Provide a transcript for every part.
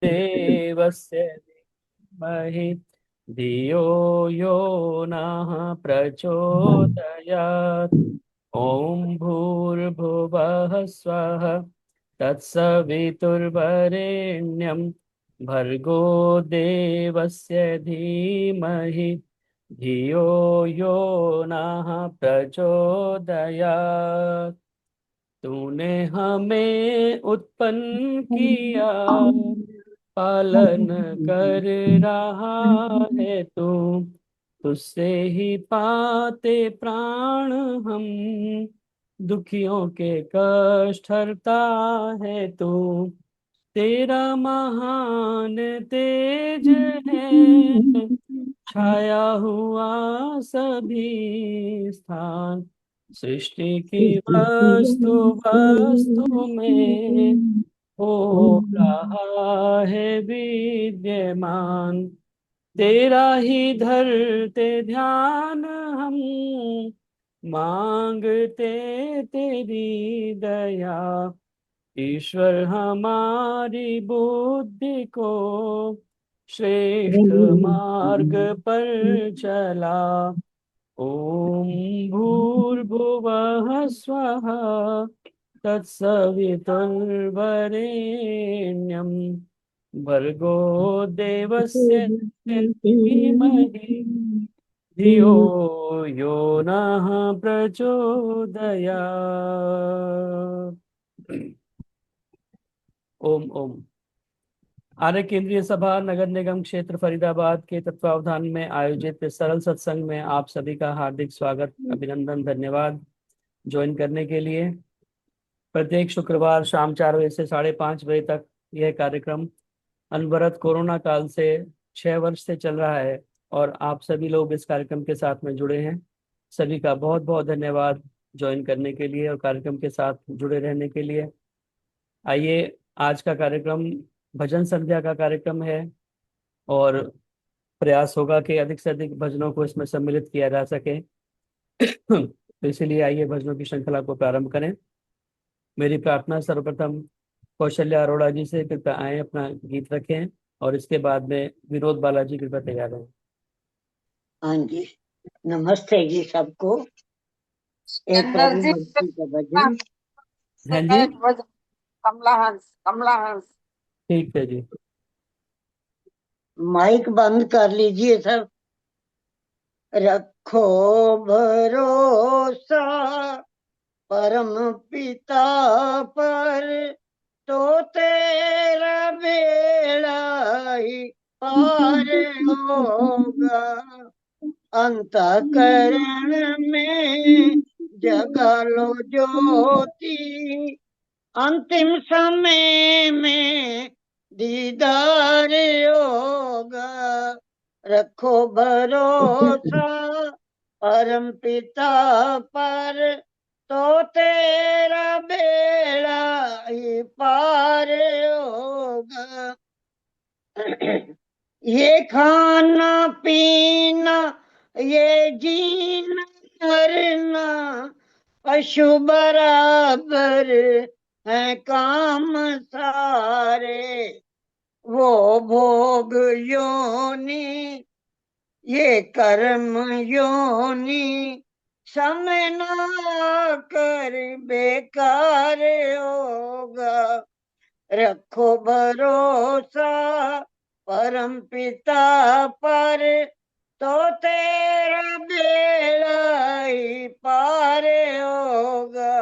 देवस्य धीमहि धियो यो नः प्रचोदयात्। ॐ भूर्भुवः स्वः तत्सवितुर्वरेण्यं भर्गो देवस्य धीमहि धियो यो नः प्रचोदयात्। तूने हमें उत्पन्न किया, पालन कर रहा है तू। तुझसे ही पाते प्राण हम, दुखियों के कष्ट हरता है तू। तेरा महान तेज है, छाया हुआ सभी स्थान। सृष्टि की वस्तु वस्तु में हो रहा है विद्यमान। तेरा ही धरते ध्यान हम, मांगते तेरी दया। ईश्वर हमारी बुद्धि को श्रेष्ठ मार्ग पर चला। ओम भूर्भुवः स्वः तत्सवितुर्वरेण्यं भर्गो देवस्य धीमहि धियो यो नः प्रचोदयात्। ओम ओम। आर्य केंद्रीय सभा नगर निगम क्षेत्र फरीदाबाद के तत्वावधान में आयोजित इस सरल सत्संग में आप सभी का हार्दिक स्वागत, अभिनंदन, धन्यवाद ज्वाइन करने के लिए। प्रत्येक शुक्रवार शाम 4 बजे से 5:30 बजे तक यह कार्यक्रम अनवरत कोरोना काल से 6 वर्ष से चल रहा है और आप सभी लोग इस कार्यक्रम के साथ में जुड़े हैं। सभी का बहुत बहुत धन्यवाद ज्वाइन करने के लिए और कार्यक्रम के साथ जुड़े रहने के लिए। आइए, आज का कार्यक्रम भजन संध्या का कार्यक्रम है और प्रयास होगा कि अधिक से अधिक भजनों को इसमें सम्मिलित किया जा सके। तो इसीलिए आइए भजनों की श्रृंखला को प्रारंभ करें। मेरी प्रार्थना सर्वप्रथम कौशल्या अरोड़ा जी से, कृपया आए अपना गीत रखें और इसके बाद में विनोद बालाजी कृपया तैयार हैं। हाँ जी, नमस्ते जी सबको। एक प्रभु जी भक्ति का भजन। हाँ जी, कमला हंस, कमला हंस। ठीक है जी। माइक बंद कर लीजिए सब। रखो भरोसा परम पिता पर, तो तेरा बेड़ा ही पार होगा। अंतःकरण में जगा लो ज्योति, अंतिम समय में दीदार होगा। रखो भरोसा परम पिता पर, तो तेरा बेड़ा ही पार होगा। ये खाना पीना, ये जीना मरना, पशु बराबर है काम सारे। वो भोग योनि, ये कर्म योनि, समय ना कर बेकार होगा। रखो भरोसा परम पिता पर, तो तेरा बेड़ा ही पार होगा।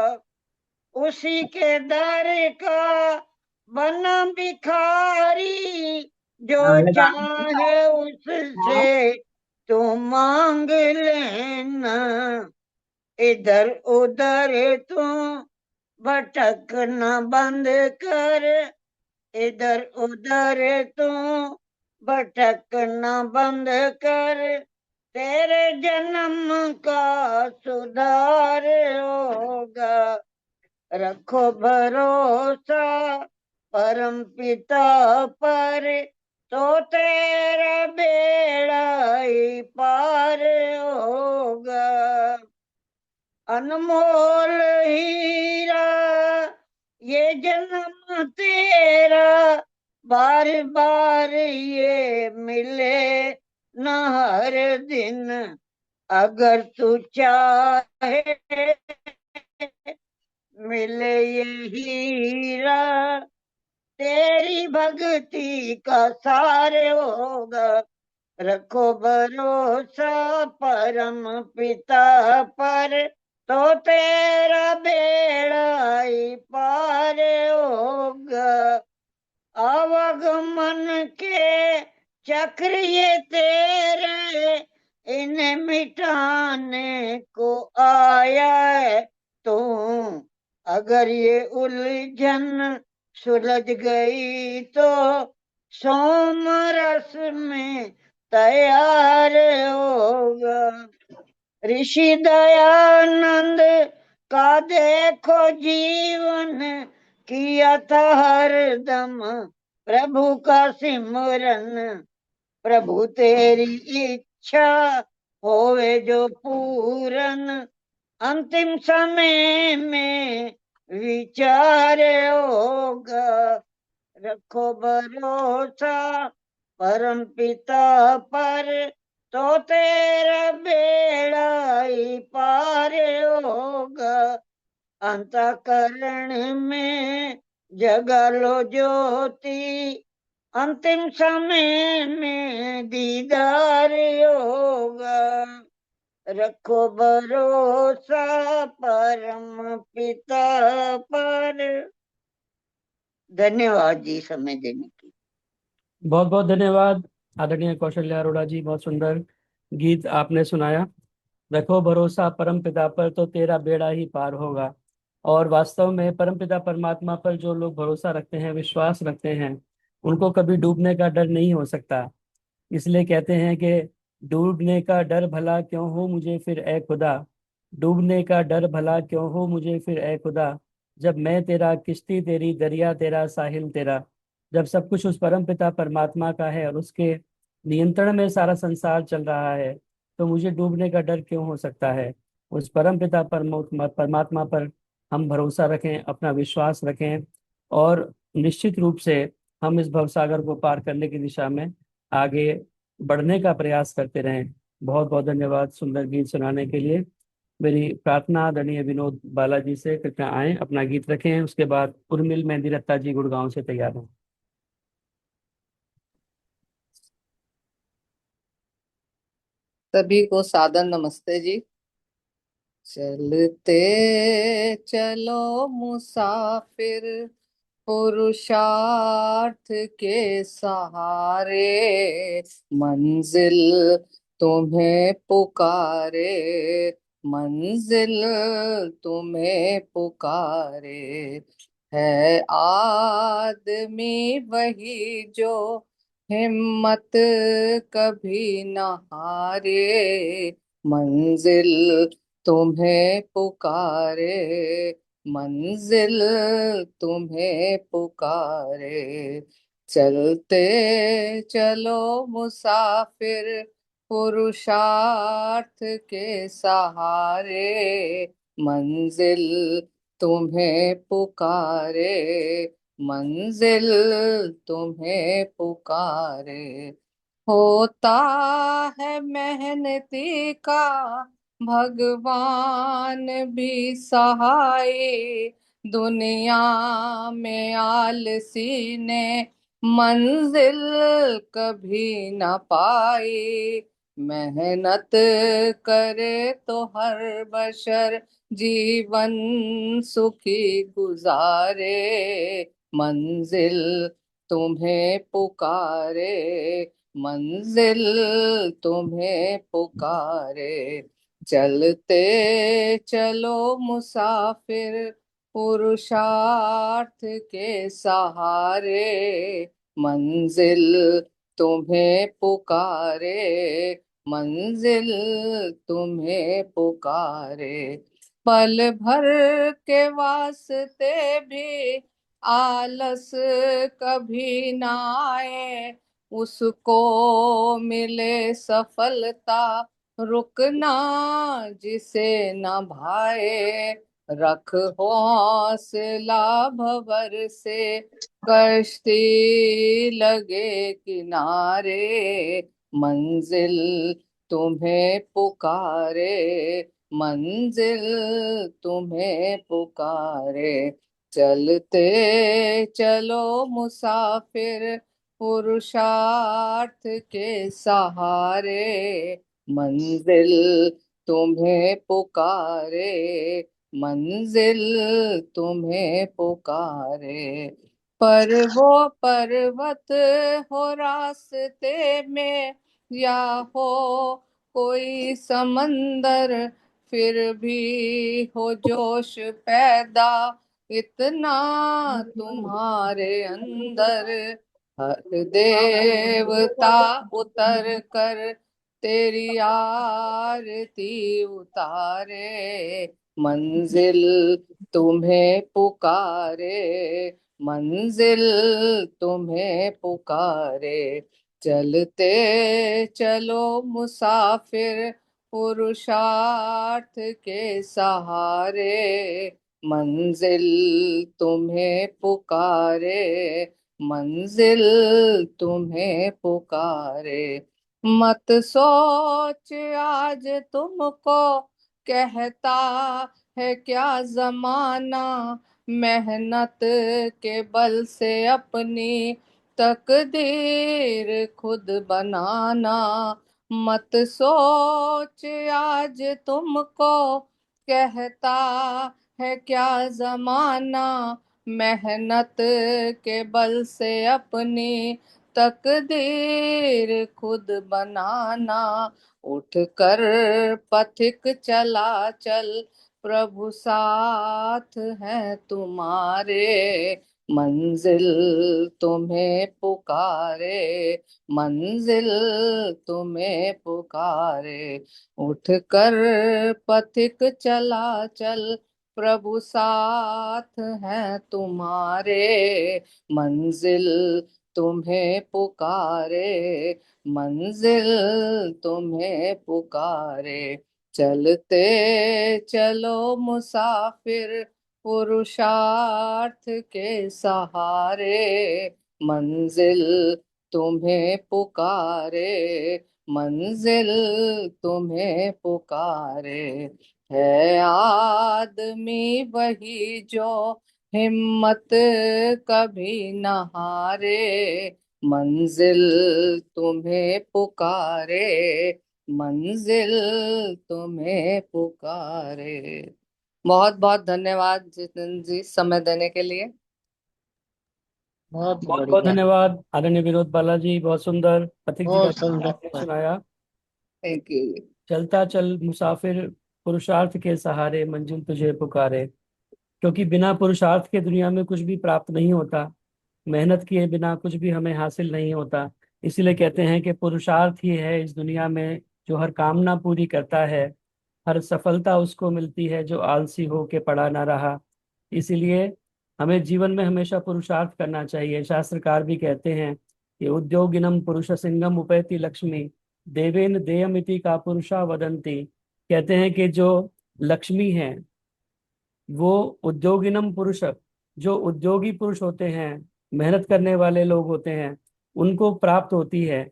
उसी के दर का बना भिखारी, जो चाहे उससे तू मांग लेना। इधर उधर तू भटकना बंद कर, इधर उधर तू भटकना बंद कर, तेरे जन्म का सुधार होगा। रखो भरोसा परम पिता पर, तो तेरा बेड़ा ही पार होगा। अनमोल हीरा ये जन्म तेरा, बार बार ये मिले न हर दिन, अगर तू चाहे मिले ये हीरा, तेरी भक्ति का सार होगा। रखो भरोसा परम पिता पर, तो तेरा बेड़ा ही पार होगा। आवागमन के चक्र ये तेरे, इन्हें मिटाने को आया है तू। अगर ये उलझन सुलझ गई तो सोम रस में तैयार होगा। ऋषि दयानंद का देखो जीवन, किया था हरदम प्रभु का सिमरन। प्रभु तेरी इच्छा होवे जो पूरन, अंतिम समय में विचार होगा। रखो भरोसा परम पिता पर, तो तेरा बेड़ा ही पार होगा। अंतःकरण में जगा लो ज्योति, अंतिम समय में दीदार होगा। रखो भरोसा परम पिता पर। धन्यवाद जी समय देने की। बहुत बहुत धन्यवाद आदरणीय कौशल्या अरोड़ा जी, बहुत सुंदर गीत आपने सुनाया। रखो भरोसा परम पिता पर, तो तेरा बेड़ा ही पार होगा। और वास्तव में परम पिता परमात्मा पर जो लोग भरोसा रखते हैं, विश्वास रखते हैं, उनको कभी डूबने का डर नहीं हो सकता। इसलिए कहते हैं कि डूबने का डर भला क्यों हो मुझे फिर ए खुदा, डूबने का डर भला क्यों हो मुझे फिर ए खुदा, जब मैं तेरा किश्ती तेरी दरिया तेरा साहिल तेरा। जब सब कुछ उस परम पिता परमात्मा का है और उसके नियंत्रण में सारा संसार चल रहा है, तो मुझे डूबने का डर क्यों हो सकता है। उस परम पिता परमात्मा परमात्मा पर हम भरोसा रखें, अपना विश्वास रखें, और निश्चित रूप से हम इस भवसागर को पार करने की दिशा में आगे बढ़ने का प्रयास करते रहें। बहुत बहुत धन्यवाद सुंदर गीत सुनाने के लिए। मेरी प्रार्थना आदरणीय विनोद बालाजी से, कृपया आए अपना गीत रखें, उसके बाद उर्मिल मेहंदी रत्ता जी गुड़गांव से तैयार हैं। सभी को सादर नमस्ते जी। चलते चलो मुसाफिर, पुरुषार्थ के सहारे, मंजिल तुम्हें पुकारे, मंजिल तुम्हें पुकारे। है आदमी वही जो हिम्मत कभी न हारे, मंजिल तुम्हें पुकारे, मंजिल तुम्हें पुकारे। चलते चलो मुसाफिर, पुरुषार्थ के सहारे, मंजिल तुम्हें पुकारे, मंजिल तुम्हें पुकारे। होता है मेहनती का भगवान भी सहाय, दुनिया में आलसी ने मंजिल कभी न पाई। मेहनत करे तो हर बशर जीवन सुखी गुजारे, मंजिल तुम्हें पुकारे, मंजिल तुम्हें पुकारे। चलते चलो मुसाफिर, पुरुषार्थ के सहारे, मंजिल तुम्हें पुकारे, मंजिल तुम्हें पुकारे। पल भर के वास्ते भी आलस कभी ना आए, उसको मिले सफलता रुकना जिसे न भाए, रख हौसला भंवर से कश्ती लगे किनारे, मंजिल तुम्हें पुकारे, मंजिल तुम्हें पुकारे। चलते चलो मुसाफिर पुरुषार्थ के सहारे, मंजिल तुम्हें पुकारे, मंजिल तुम्हें पुकारे। पर वो पर्वत हो रास्ते में, या हो कोई समंदर, फिर भी हो जोश पैदा इतना तुम्हारे अंदर। हर देवता उतर कर तेरी आरती उतारे, मंजिल तुम्हें पुकारे, मंजिल तुम्हें पुकारे। चलते चलो मुसाफिर पुरुषार्थ के सहारे, मंजिल तुम्हें पुकारे, मंजिल तुम्हें पुकारे। मत सोच आज तुमको कहता है क्या जमाना, मेहनत के बल से अपनी तकदीर खुद बनाना। मत सोच आज तुमको कहता है क्या जमाना, मेहनत के बल से अपनी तकदीर खुद बनाना। उठ कर पथिक चला चल, प्रभु साथ है तुम्हारे, मंजिल तुम्हें पुकारे, मंजिल तुम्हें पुकारे। उठ कर पथिक चला चल, प्रभु साथ है तुम्हारे, मंजिल तुम्हें पुकारे, मंजिल तुम्हें पुकारे। चलते चलो मुसाफिर पुरुषार्थ के सहारे, मंजिल तुम्हें पुकारे, मंजिल तुम्हें पुकारे। है आदमी वही जो हिम्मत कभी न हारे, मंजिल तुम्हें पुकारे, मंजिल तुम्हें पुकारे। बहुत बहुत धन्यवाद जितेंद्र जी समय देने के लिए। बहुत बहुत बहुत बढ़िया। धन्यवाद आदरणीय विनोद बालाजी, बहुत सुंदर पथिक जी का बहुत गीत आपने सुंदर। सुनाया। Thank you. चलता चल मुसाफिर पुरुषार्थ के सहारे, मंजिल तुझे पुकारे। क्योंकि बिना पुरुषार्थ के दुनिया में कुछ भी प्राप्त नहीं होता, मेहनत किए बिना कुछ भी हमें हासिल नहीं होता। इसीलिए कहते हैं कि पुरुषार्थ ही है इस दुनिया में जो हर कामना पूरी करता है। हर सफलता उसको मिलती है जो आलसी हो के पड़ा ना रहा। इसीलिए हमें जीवन में हमेशा पुरुषार्थ करना चाहिए। शास्त्रकार भी कहते हैं कि उद्योगिनम पुरुष सिंगम उपैति लक्ष्मी, देवेन देयमिति का पुरुषा वदंती। कहते हैं कि जो लक्ष्मी है वो उद्योगिनम पुरुष, जो उद्योगी पुरुष होते हैं, मेहनत करने वाले लोग होते हैं, उनको प्राप्त होती है।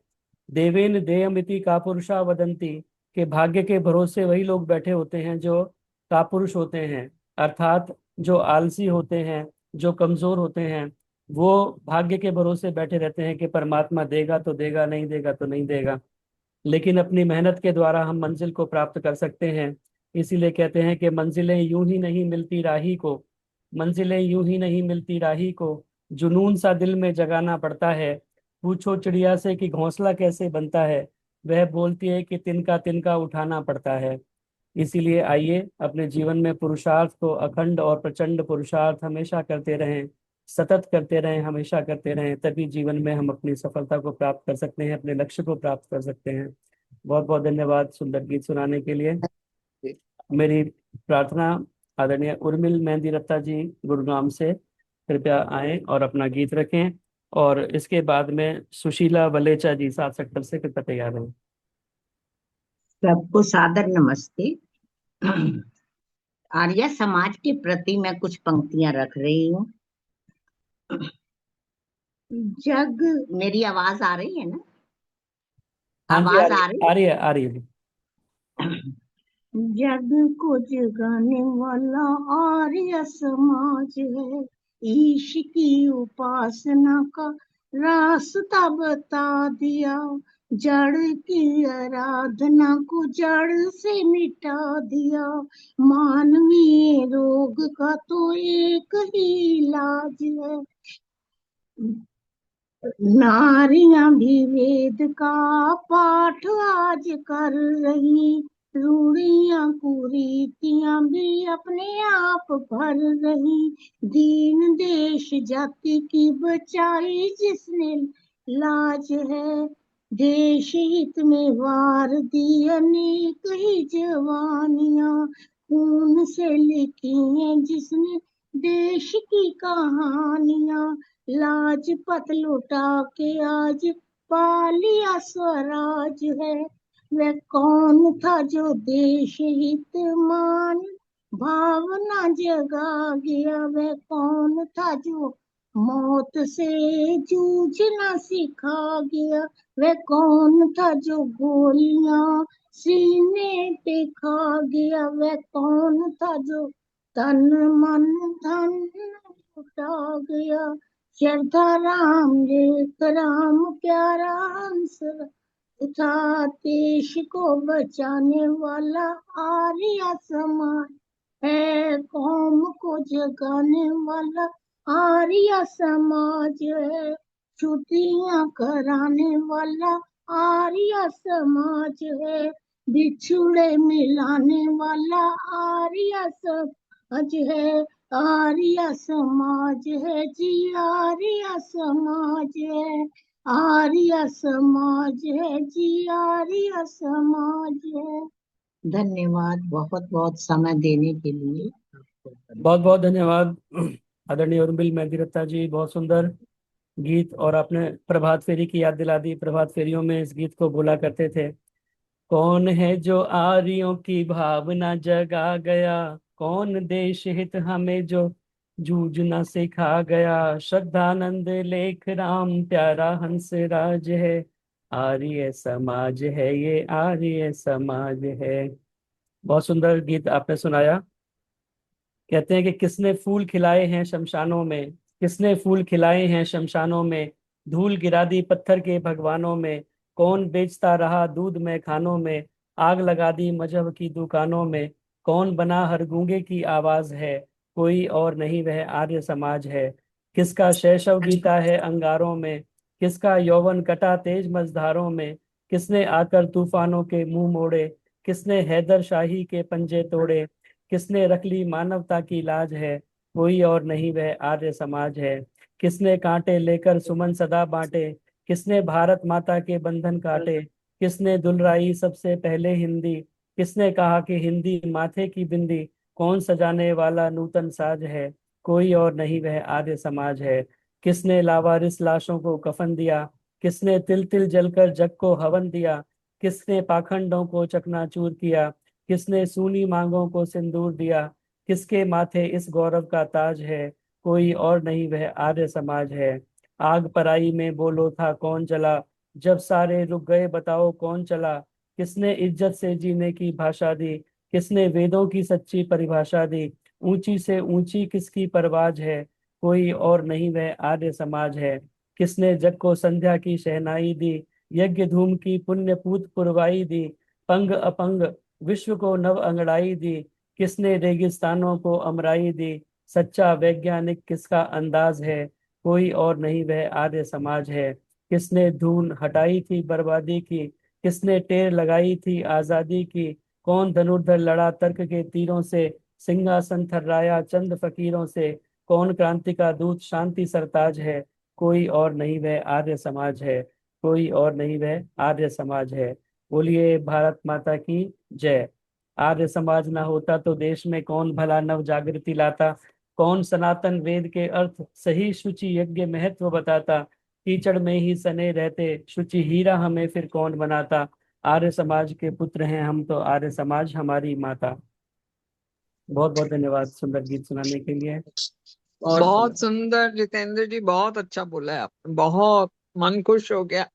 देवेन देयमिति का पुरुषा वदंती, के भाग्य के भरोसे वही लोग बैठे होते हैं जो कापुरुष होते हैं, अर्थात जो आलसी होते हैं, जो कमजोर होते हैं। वो भाग्य के भरोसे बैठे रहते हैं कि परमात्मा देगा तो देगा, नहीं देगा तो नहीं देगा। लेकिन अपनी मेहनत के द्वारा हम मंजिल को प्राप्त कर सकते हैं। इसीलिए कहते हैं कि मंजिलें यूं ही नहीं मिलती राही को, मंजिलें यूं ही नहीं मिलती राही को, जुनून सा दिल में जगाना पड़ता है। पूछो चिड़िया से कि घोंसला कैसे बनता है, वह बोलती है कि तिनका तिनका उठाना पड़ता है। इसीलिए आइए अपने जीवन में पुरुषार्थ को, अखंड और प्रचंड पुरुषार्थ हमेशा करते रहें, सतत करते रहें, हमेशा करते रहें। तभी जीवन में हम अपनी सफलता को प्राप्त कर सकते हैं, अपने लक्ष्य को प्राप्त कर सकते हैं। बहुत बहुत धन्यवाद सुंदर गीत सुनाने के लिए। मेरी प्रार्थना, आदरणीय उर्मिल मेहंदी रत्ता जी गुरुग्राम से कृपया आएं और अपना गीत रखें। और इसके बाद में सुशीला वलेचा जी 7 सेक्टर से कृपया तैयार हैं। सबको सादर नमस्ते। आर्य समाज के प्रति मैं कुछ पंक्तियां रख रही हूँ। जग, मेरी आवाज आ रही है ना? हाँ जी, आ आवाज रही आ आ रही रही है, आ रही है। है? जग को जगाने वाला आर्य समाज है, ईश की उपासना का रास्ता बता दिया, जड़ की आराधना को जड़ से मिटा दिया, मानवीय रोग का तो एक ही इलाज है, नारियां भी वेद का पाठ आज कर रही, रूढ़ियां कुरीतियां भी अपने आप भर रही, दीन देश जाति की बचाई जिसने लाज है, देश हित में वार दी अनेक ही जवानियां, खून से लिखी हैं जिसने देश की कहानियां, लाजपत लुटा के आज पा लिया स्वराज है, वह कौन था जो देश हित मान भावना जगा गया, वह कौन था जो मौत से जूझना सिखा गया, वह कौन था जो गोलियां सीने पे खा गया, वह कौन था जो तन मन धन लुटा गया, श्रद्धा राम एक राम प्यारा हंस था, देश को बचाने वाला आर्य समाज है, कौम को जगाने वाला आर्य समाज है, छुट्टियां कराने वाला आर्य समाज है, बिछुड़े मिलाने वाला आर्य समाज है, आर्य समाज है जी, आर्य समाज है, आर्य समाज है जी, आर्य समाज है। धन्यवाद बहुत बहुत समय देने के लिए। बहुत बहुत धन्यवाद आदरणीय उर्मिल मेहंदी दत्ता जी, बहुत सुंदर गीत। और आपने प्रभात फेरी की याद दिला दी। प्रभात फेरियों में इस गीत को बोला करते थे। कौन है जो आर्यों की भावना जगा गया, कौन देश हित हमें जो जूझना सिखा गया, श्रद्धानंद लेख राम प्यारा हंस राज है, आर्य समाज है ये, आर्य समाज है। बहुत सुंदर गीत आपने सुनाया। कहते हैं कि किसने फूल खिलाए हैं शमशानों में, किसने फूल खिलाए हैं शमशानों में, धूल गिरा दी पत्थर के भगवानों में, कौन बेचता रहा दूध में खानों में, आग लगा दी मजहब की दुकानों में, कौन बना हर गूंगे की आवाज है, कोई और नहीं वह आर्य समाज है। किसका शैशव बीता है अंगारों में, किसका यौवन कटा तेज मझधारों में, किसने आकर तूफानों के मुंह मोड़े, किसने हैदर शाही के पंजे तोड़े, किसने रख ली मानवता की लाज है, कोई और नहीं वह आर्य समाज है। किसने कांटे लेकर सुमन सदा बांटे, किसने भारत माता के बंधन काटे, किसने दुलराई सबसे पहले हिंदी, किसने कहा कि हिंदी माथे की बिंदी, कौन सजाने वाला नूतन साज है, कोई और नहीं वह आर्य समाज है। किसने लावारिस लाशों को कफन दिया, किसने तिल तिल जलकर जग को हवन दिया, किसने पाखंडों को चकनाचूर किया, किसने सूनी मांगों को सिंदूर दिया, किसके माथे इस गौरव का ताज है, कोई और नहीं वह आर्य समाज है। आग पराई में बोलो था कौन जला, जब सारे रुक गए बताओ कौन चला, किसने इज्जत से जीने की भाषा दी, किसने वेदों की सच्ची परिभाषा दी, ऊंची से ऊंची किसकी परवाज है, कोई और नहीं वह आर्य समाज है। किसने जग को संध्या की शहनाई दी, यज्ञ धूम की पुण्य पूत पुरवाई दी, पंग अपंग विश्व को नव अंगड़ाई दी, किसने रेगिस्तानों को अमराई दी, सच्चा वैज्ञानिक किसका अंदाज है, कोई और नहीं वह आर्य समाज है। किसने धूल हटाई थी बर्बादी की, किसने टेर लगाई थी आजादी की, कौन धनुर्धर लड़ा तर्क के तीरों से, सिंहासन थर्राया चंद फकीरों से, कौन क्रांति का दूत शांति सरताज है, कोई और नहीं वह आर्य समाज है, कोई और नहीं वह आर्य समाज है। बोलिए भारत माता की जय। आर्य समाज ना होता तो देश में कौन भला नव जागृति लाता, कौन सनातन वेद के अर्थ सही शुचि यज्ञ महत्व बताता, कीचड़ में ही सने रहते शुचि हीरा हमें फिर कौन बनाता, आर्य समाज के पुत्र हैं हम तो, आर्य समाज हमारी माता। बहुत बहुत धन्यवाद सुंदर गीत सुनाने के लिए। और बहुत सुंदर जितेंद्र जी, बहुत अच्छा बोला है आपने, बहुत मन खुश हो गया।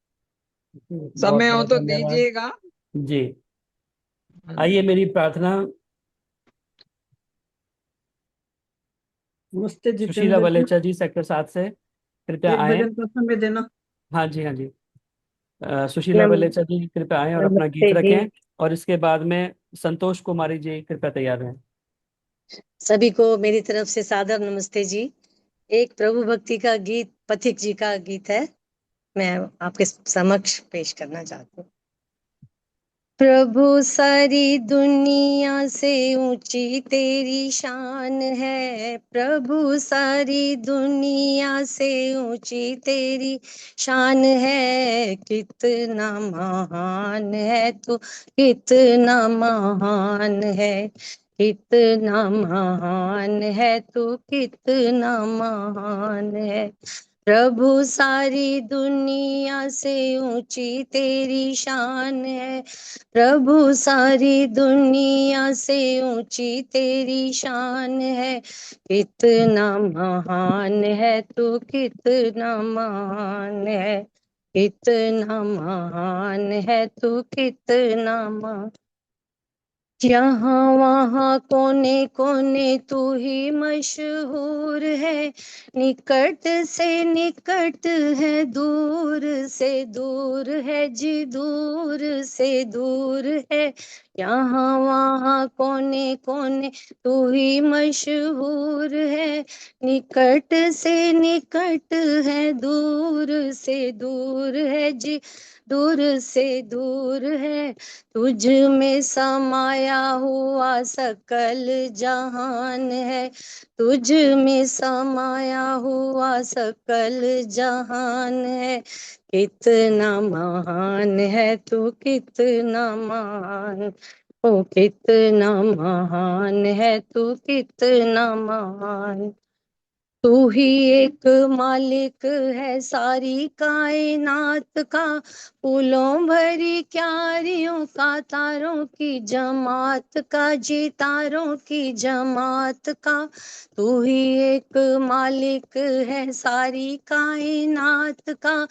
बहुत समय हो बहुत तो धन्यवाद दीजिएगा। जी। आइए मेरी प्रार्थना। नमस्ते सुशीला जितेंद्र जी। वलेचा जी सेक्टर 7 से कृपया एक आए। भजन का समय देना। हाँ जी, हाँ जी। सुशीला वलेचा जी कृपया आए और अपना गीत नमस्ते जी। रखें। और इसके बाद में संतोष कुमारी जी कृपया तैयार रहें। सभी को मेरी तरफ से सादर नमस्ते जी। एक प्रभु भक्ति का गीत पथिक जी का गीत है, मैं आपके समक्ष पेश करना चाहती हूँ। प्रभु सारी दुनिया से ऊंची तेरी शान है, प्रभु सारी दुनिया से ऊंची तेरी शान है। कितना महान है तू, कितना महान है, कितना महान है तू, कितना महान है। प्रभु सारी दुनिया से ऊंची तेरी शान है, प्रभु सारी दुनिया से ऊंची तेरी शान है। कितना महान है तू, कितना महान है, कितना महान है तू, कितना महान। यहाँ वहाँ कोने कोने तू ही मशहूर है, निकट से निकट है, दूर से दूर है जी, दूर से दूर है। यहाँ वहाँ कोने कोने तू ही मशहूर है, निकट से निकट है, दूर से दूर है जी, दूर से दूर है। तुझ में समाया हुआ सकल जहान है, तुझ में समाया हुआ सकल जहान है। कितना महान है तू, कितना महान, ओ कितना महान है तू, कितना महान। तू ही एक मालिक है सारी कायनात का, फूलों भरी क्यारियों का, तारों की जमात का जी, तारों की जमात का। तू ही एक मालिक है सारी कायनात का,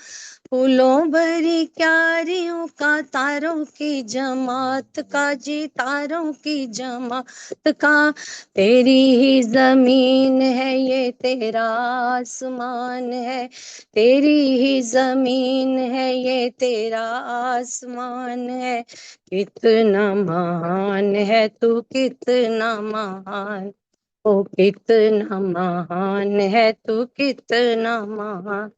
फूलों भरी क्यारियों का, तारों की जमात का जी, तारों की जमात का। तेरी ही जमीन है ये तेरा आसमान है, तेरी ही जमीन है ये तेरा आसमान है। कितना महान है तू, कितना महान, ओ कितना महान है तू, कितना महान।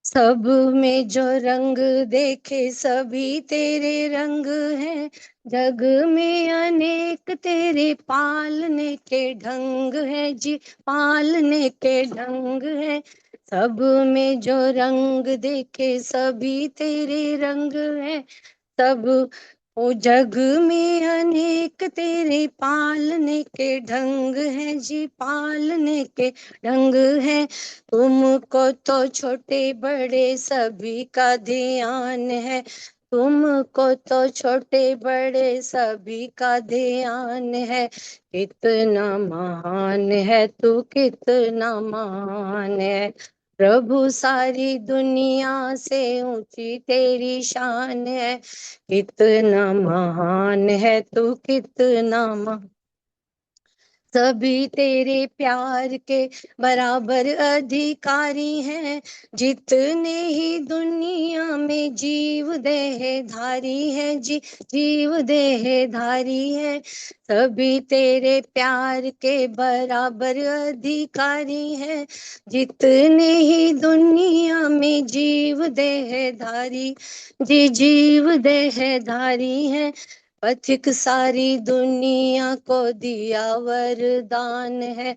सब में जो रंग देखे सभी तेरे रंग हैं, जग में अनेक तेरे पालने के ढंग है जी, पालने के ढंग है। सब में जो रंग देखे सभी तेरे रंग है, सब ओ जग में अनेक तेरे पालने के ढंग है जी, पालने के ढंग है। तुमको तो छोटे बड़े सभी का ध्यान है, तुमको तो छोटे बड़े सभी का ध्यान है। कितना महान है तू, कितना महान है। प्रभु सारी दुनिया से ऊंची तेरी शान है, कितना महान है तू, कितना महान। सभी तेरे प्यार के बराबर अधिकारी हैं, जितने ही दुनिया में जीव देहधारी हैं जी, जीव देहधारी हैं। सभी तेरे प्यार के बराबर अधिकारी हैं, जितने ही दुनिया में जीव देहधारी जी, जीव देहधारी हैं। पथिक सारी दुनिया को दिया वरदान है,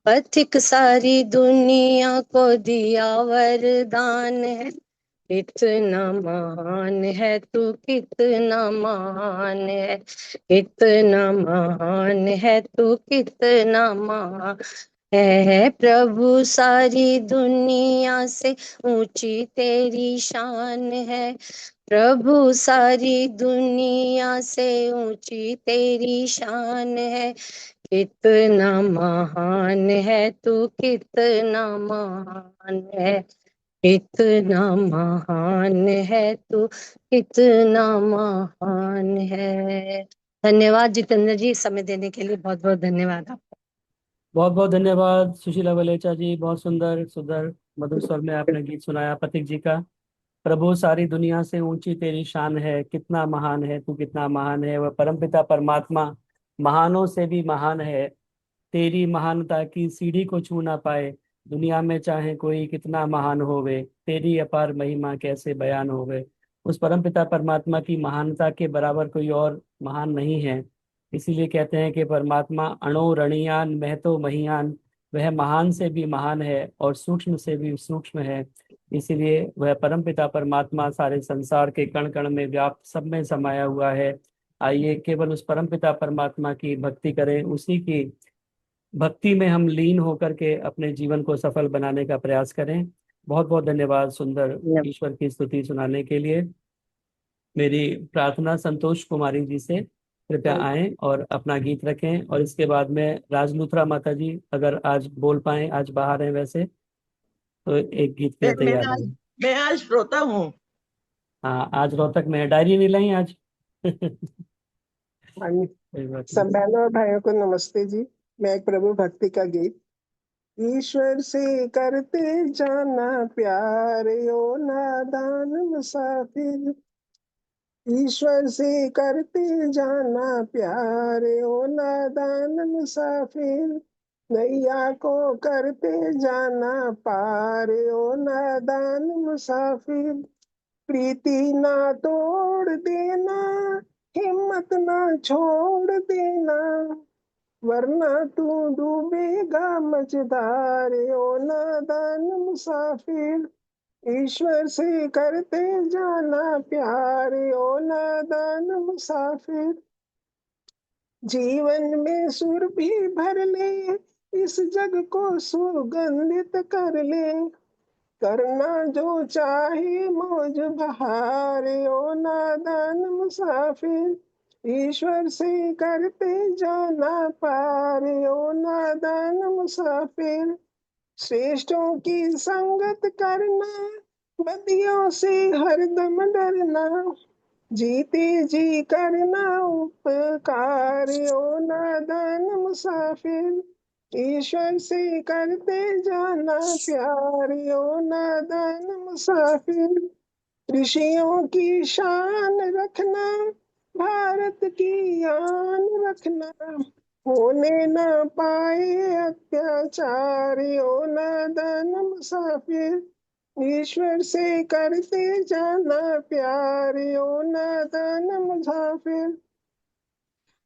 पथिक सारी दुनिया को दिया वरदान है। कितना महान है तू, कितना महान है, कितना महान है तू, कितना महान है। प्रभु सारी दुनिया से ऊंची तेरी शान है, प्रभु सारी दुनिया से ऊंची तेरी शान है। कितना महान है तू, कितना महान है, कितना महान है तू, कितना महान है। धन्यवाद जितेंद्र जी, समय देने के लिए बहुत बहुत धन्यवाद आपका। बहुत बहुत धन्यवाद सुशीला वलेचा जी, बहुत सुंदर सुंदर मधुर स्वर में आपने गीत सुनाया पथिक जी का। प्रभु सारी दुनिया से ऊंची तेरी शान है, कितना महान है तू, कितना महान है। वह परमपिता परमात्मा महानों से भी महान है। तेरी महानता की सीढ़ी को छू ना पाए, दुनिया में चाहे कोई कितना महान होवे, तेरी अपार महिमा कैसे बयान होवे। उस परमपिता परमात्मा की महानता के बराबर कोई और महान नहीं है। इसीलिए कहते हैं कि परमात्मा अणो रणीयान महतो महियान, वह महान से भी महान है और सूक्ष्म से भी सूक्ष्म है। इसीलिए वह परमपिता परमात्मा सारे संसार के कण कण में व्याप्त, सब में समाया हुआ है। आइए केवल उस परमपिता परमात्मा की भक्ति करें, उसी की भक्ति में हम लीन होकर के अपने जीवन को सफल बनाने का प्रयास करें। बहुत बहुत धन्यवाद सुंदर ईश्वर की स्तुति सुनाने के लिए। मेरी प्रार्थना संतोष कुमारी जी से कृपया आएं और अपना गीत रखें, और इसके बाद में राजलूथरा माता जी अगर आज बोल पाए, आज बाहर हैं वैसे, तो एक गीत के लिए तैयार हैं। मैं आज श्रोता हूँ। हाँ, आज रोहतक में है। डायरी नहीं लाई आज? हाँ जी, कोई बात सब नहीं। बहनों और भाइयों को नमस्ते जी। मैं एक प्रभु भक्ति का गीत। ईश्वर से करते जाना प्यार, ओ नादान मुसाफिर। ईश्वर से करते जाना प्यार, ओ नादान मुसाफिर। नैया को करते जाना पार, ओ नादान मुसाफिर। प्रीति ना तोड़ देना, हिम्मत ना छोड़ देना, वरना तू डूबेगा मझधार, ओ नादान मुसाफिर। ईश्वर से करते जाना प्यार, ओ नादान मुसाफिर। जीवन में सुर भी भर ले, इस जग को सुगंधित कर ले, करना जो चाहे मौज बहार, ओ नादान मुसाफिर। ईश्वर से करते जाना पार, ओ नादान मुसाफिर। श्रेष्ठों की संगत करना, बदियों से हरदम डरना, जीते जी करना उपकार, ओ नादान मुसाफिर। ईश्वर से करते जाना प्यार, ओ नादान मुसाफिर। ऋषियों की शान रखना, भारत की आन रखना, होने न पाए अत्याचार, ओ नादान मुसाफिर। ईश्वर से करते जाना प्यार, ओ नादान मुसाफिर।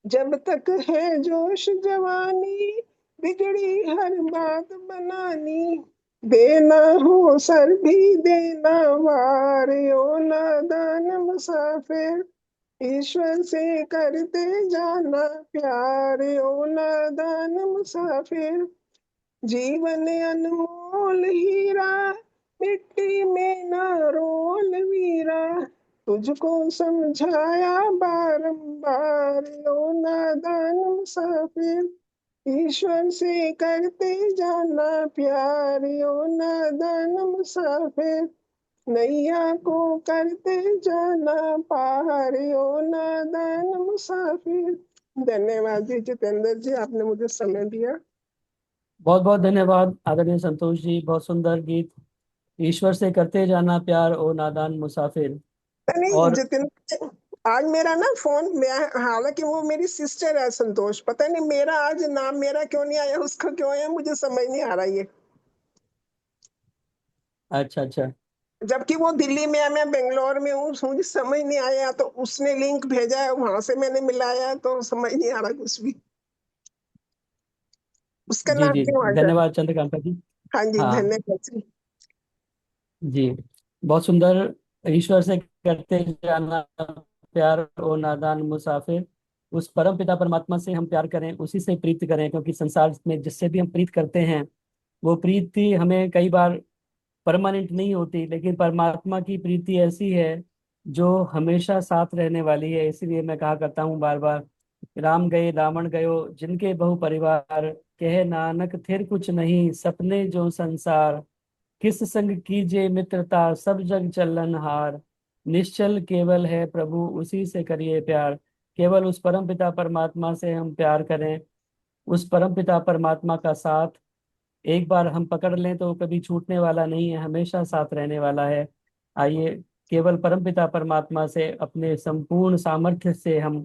जब तक है जोश जवानी, बिगड़ी हर बात बनानी, देना हो सर भी देना वार, ओ नादान मुसाफिर। ईश्वर से करते जाना प्यार, ओ नादान मुसाफिर। जीवन अनमोल हीरा, मिट्टी में ना रोल वीरा, तुझको समझाया बारंबार, ओ नादान मुसाफिर। ईश्वर से करते जाना प्यार, ओ नादान मुसाफिर। नैया को करते जाना पार, ओ नादान मुसाफिर। धन्यवाद जी जितेंद्र जी, आपने मुझे समय दिया। बहुत बहुत धन्यवाद आदरणीय संतोष जी, बहुत सुंदर गीत। ईश्वर से करते जाना प्यार, ओ नादान मुसाफिर। नहीं और जितेंद्र, आज मेरा ना फोन, मैं हालांकि वो मेरी सिस्टर है संतोष, पता नहीं मेरा आज नाम मेरा क्यों नहीं आया, उसका क्यों आया, मुझे समझ नहीं आ रहा ये। अच्छा अच्छा, जबकि वो दिल्ली में है, मैं बेंगलोर में हूँ, मुझे समझ नहीं आया, तो उसने लिंक भेजा है, वहां से मैंने मिलाया, तो समझ नहीं आ रहा कुछ भी, उसका जी नाम जी, क्यों आ जाए। धन्यवाद चंद्रकांता जी। हाँ जी, हाँ धन्यवाद जी। जी, बहुत सुंदर। ईश्वर से करते जाना प्यार, ओ नादान मुसाफिर। उस परम पिता परमात्मा से हम प्यार करें, उसी से प्रीति करें, क्योंकि संसार में जिससे भी हम प्रीत करते हैं वो प्रीति हमें कई बार परमानेंट नहीं होती, लेकिन परमात्मा की प्रीति ऐसी है जो हमेशा साथ रहने वाली है। इसीलिए मैं कहा करता हूँ बार बार राम गए रावण गयो जिनके बहु परिवार, कहे नानक थिर कुछ नहीं सपने जो संसार। किस संग कीजिए मित्रता सब जग चलन हार, निश्चल केवल है प्रभु उसी से करिए प्यार। केवल उस परम पिता परमात्मा से हम प्यार करें, उस परम पिता परमात्मा का साथ एक बार हम पकड़ लें तो कभी छूटने वाला नहीं है, हमेशा साथ रहने वाला है। आइए केवल परमपिता परमात्मा से अपने संपूर्ण सामर्थ्य से हम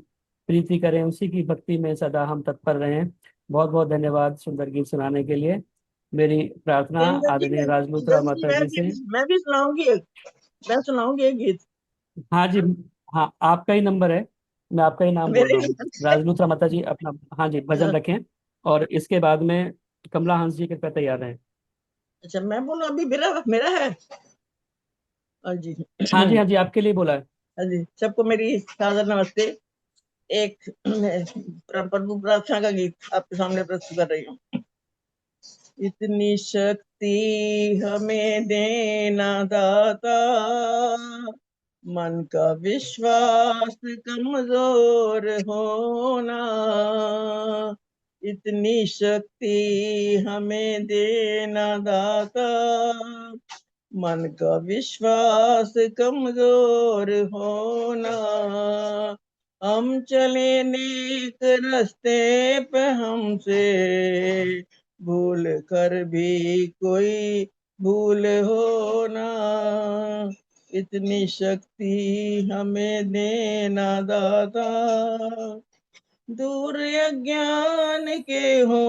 प्रीति करें, उसी की भक्ति में सदा हम तत्पर रहें। बहुत बहुत धन्यवाद सुंदर गीत सुनाने के लिए। मेरी प्रार्थना जितेंद्र जी आदरणीय राजलूथरा जितेंद्र जी माता जी से। मैं भी सुनाऊंगी एक, मैं सुनाऊंगी एक गीत। हाँ जी, हाँ आपका ही नंबर है, मैं आपका ही नाम बोल मेरे रहा हूँ। राजलूथरा माता जी अपना, हाँ जी, भजन रखें और इसके बाद में कमला हंस जी कृपया तैयार रहें। अच्छा मैं बोलूं, अभी मेरा मेरा है। हाँ जी। हाँ जी, हाँ जी, आपके लिए बोला है। हाँ जी, सबको मेरी सादर नमस्ते। एक प्रभु प्रार्थना का गीत आपके सामने प्रस्तुत कर रही हूँ। इतनी शक्ति हमें देना दाता, मन का विश्वास कमजोर होना। इतनी शक्ति हमें देना दाता, मन का विश्वास कमजोर होना। हम चले नेक रास्ते पे हमसे भूल कर भी कोई भूल हो ना। इतनी शक्ति हमें देना दाता, दूर अज्ञान के हो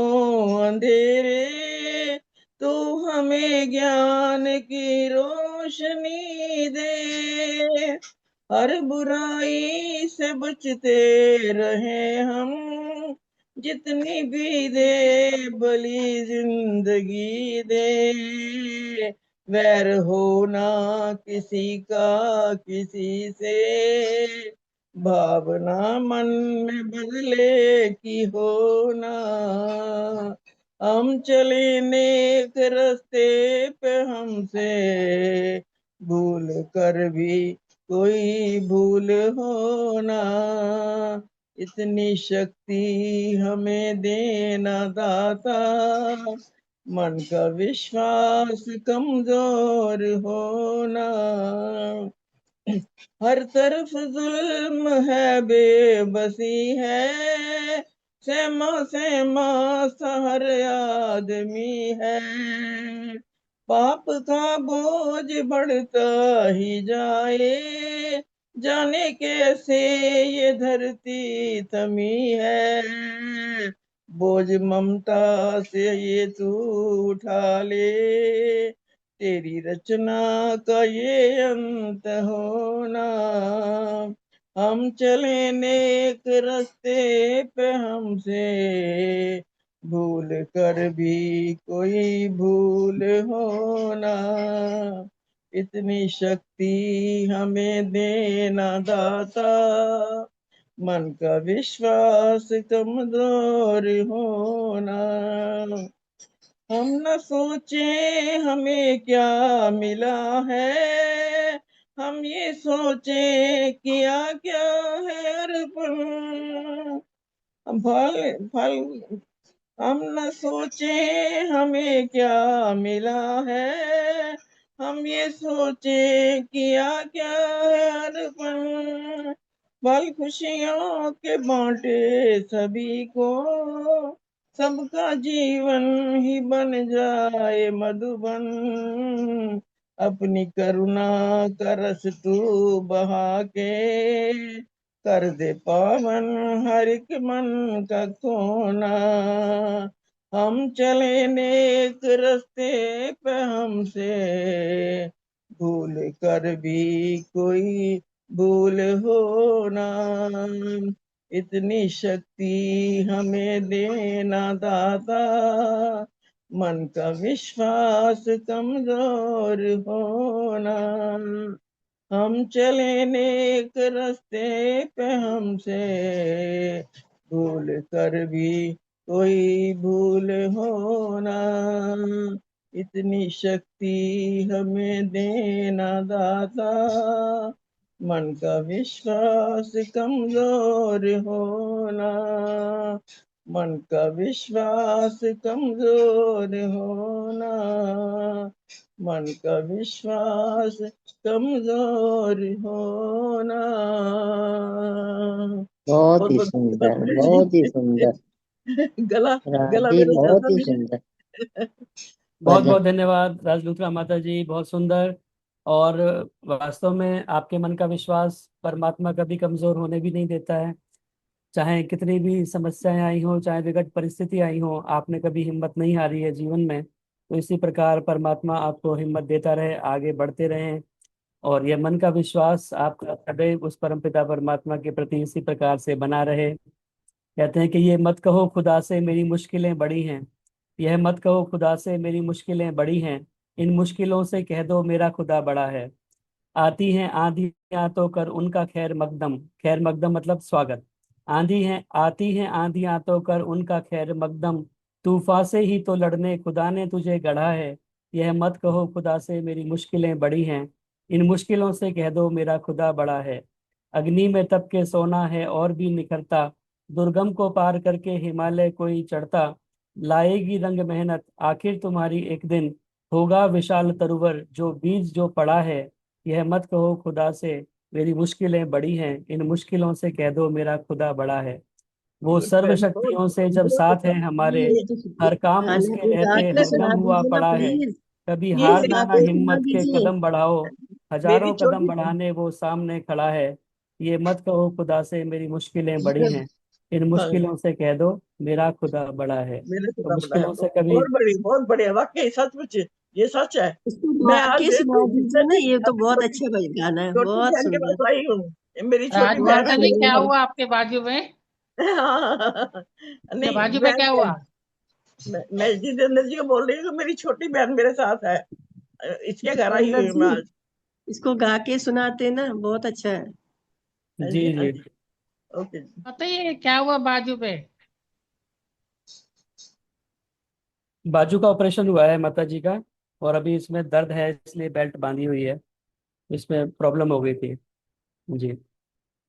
अंधेरे, तू हमें ज्ञान की रोशनी दे। हर बुराई से बचते रहे हम, जितनी भी दे भली जिंदगी दे। वैर होना किसी का किसी से, भावना मन में बदले की होना। हम चले नेक रास्ते पे हमसे भूल कर भी कोई भूल होना। इतनी शक्ति हमें देना दाता, मन का विश्वास कमजोर होना। हर तरफ जुल्म है बेबसी है, सहमा सहमा सा हर आदमी है। पाप का बोझ बढ़ता ही जाए, जाने कैसे ये धरती थमी है। बोझ ममता से ये तू उठा ले, तेरी रचना का ये अंत होना। हम चले नेक रास्ते पे हमसे भूल कर भी कोई भूल होना। इतनी शक्ति हमें देना दाता, मन का विश्वास कमजोर होना। हम न सोचे हमें क्या मिला है, हम ये सोचे किया क्या है अर्पण। फल फल हम न सोचे हमें क्या मिला है, हम ये सोचे किया क्या है अर्पण। फल खुशियों के बांटे सभी को, सबका जीवन ही बन जाए मधुबन। अपनी करुणा का रस तू बहा के, कर दे पावन हर एक मन का कोना। हम चले नेक रास्ते पे हमसे भूल कर भी कोई भूल होना। इतनी शक्ति हमें देना दाता, मन का विश्वास कमजोर होना। हम चले नेक रास्ते पे हमसे भूल कर भी कोई भूल होना। इतनी शक्ति हमें देना दाता, मन का विश्वास कमजोर होना, मन का विश्वास कमजोर होना, मन का विश्वास कमजोर होना। बहुत ही बहुत सुंदर, बहुत बहुत ही जी। सुंदर। गला गला राधे, मेरा बहुत जाता ही नहीं सुंदर है। बहुत भजन। बहुत धन्यवाद राजलुत्रा माता जी, बहुत सुंदर। और वास्तव में आपके मन का विश्वास परमात्मा कभी कमजोर होने भी नहीं देता है। चाहे कितनी भी समस्याएं आई हो, चाहे विकट परिस्थिति आई हो, आपने कभी हिम्मत नहीं हारी है जीवन में। तो इसी प्रकार परमात्मा आपको हिम्मत देता रहे, आगे बढ़ते रहें। और यह मन का विश्वास आपका सदैव उस परमपिता परमात्मा के प्रति इसी प्रकार से बना रहे। कहते हैं कि ये मत कहो खुदा से मेरी मुश्किलें बड़ी हैं, यह मत कहो खुदा से मेरी मुश्किलें बड़ी हैं, इन मुश्किलों से कह दो मेरा खुदा बड़ा है। आती हैं आंधियां तो कर उनका खैर मकदम, खैर मकदम मतलब स्वागत। आंधी है आती हैं आंधियां तो कर उनका खैर मकदम, तूफान से ही तो लड़ने खुदा ने तुझे गढ़ा है। यह मत कहो खुदा से मेरी मुश्किलें बड़ी हैं, इन मुश्किलों से कह दो मेरा खुदा बड़ा है। अग्नि में तप के सोना है और भी निखरता, दुर्गम को पार करके हिमालय कोई चढ़ता। लाएगी रंग मेहनत आखिर तुम्हारी एक दिन, होगा विशाल तरुवर जो बीज जो पड़ा है। यह मत कहो खुदा से मेरी मुश्किलें बड़ी हैं, इन मुश्किलों से कह दो मेरा खुदा बड़ा है। वो गुड सर्व फ्रेंड, बहुत शक्तियों से जब बहुत साथ अच्छा। है हमारे, ये हर काम गाना उसके को गा रहते के हरदम सुना हुआ दीजिए ना पड़ा है। प्लीज। कभी ये हार प्लीज गा जाना के सुना हिम्मत के दीजिए। कदम बढ़ाओ, मेरी हजारों कदम छोटी बढ़ाने वो सामने खड़ा है। ये मत कहो खुदा से मेरी मुश्किलें बड़ी हैं, इन हाँ, मुश्किलों से कह दो मेरा खुदा बड़ा है। मेरे तो खुदा बड़ा है। मुश्किलों से कभी बहुत बढ़िया वाकई सचमुच ये सच है। इसको गा मैं आज के सुना दीजिए ना, ये तो अपनी बहुत छोटी अच्छा गाना है, छोटी बहुत बहन के सुंदर। पास आई हूँ। ये मेरी छोटी बहन राजमाता है जी, मेरे क्या घर। हुआ आपके बाजू में? हाँ, क्या नहीं बाजू में क्या हुआ? मैं जितेंद्र जी को बोल रही हूँ कि मेरी छोटी बहन मेरे साथ है। इसके घर आई जितेंद्र हुई हूँ मैं जी, आज। इसको गा के सुनाते ना, बहुत अच्छा है। हाँ जी जी, हाँ जी। जी। ओके जी। बताइए क्या हुआ बाजू पे? बाजू का ऑपरेशन हुआ है माता जी का, और अभी इसमें दर्द है इसलिए बेल्ट बांधी हुई है, इसमें प्रॉब्लम हो गई थी। जी।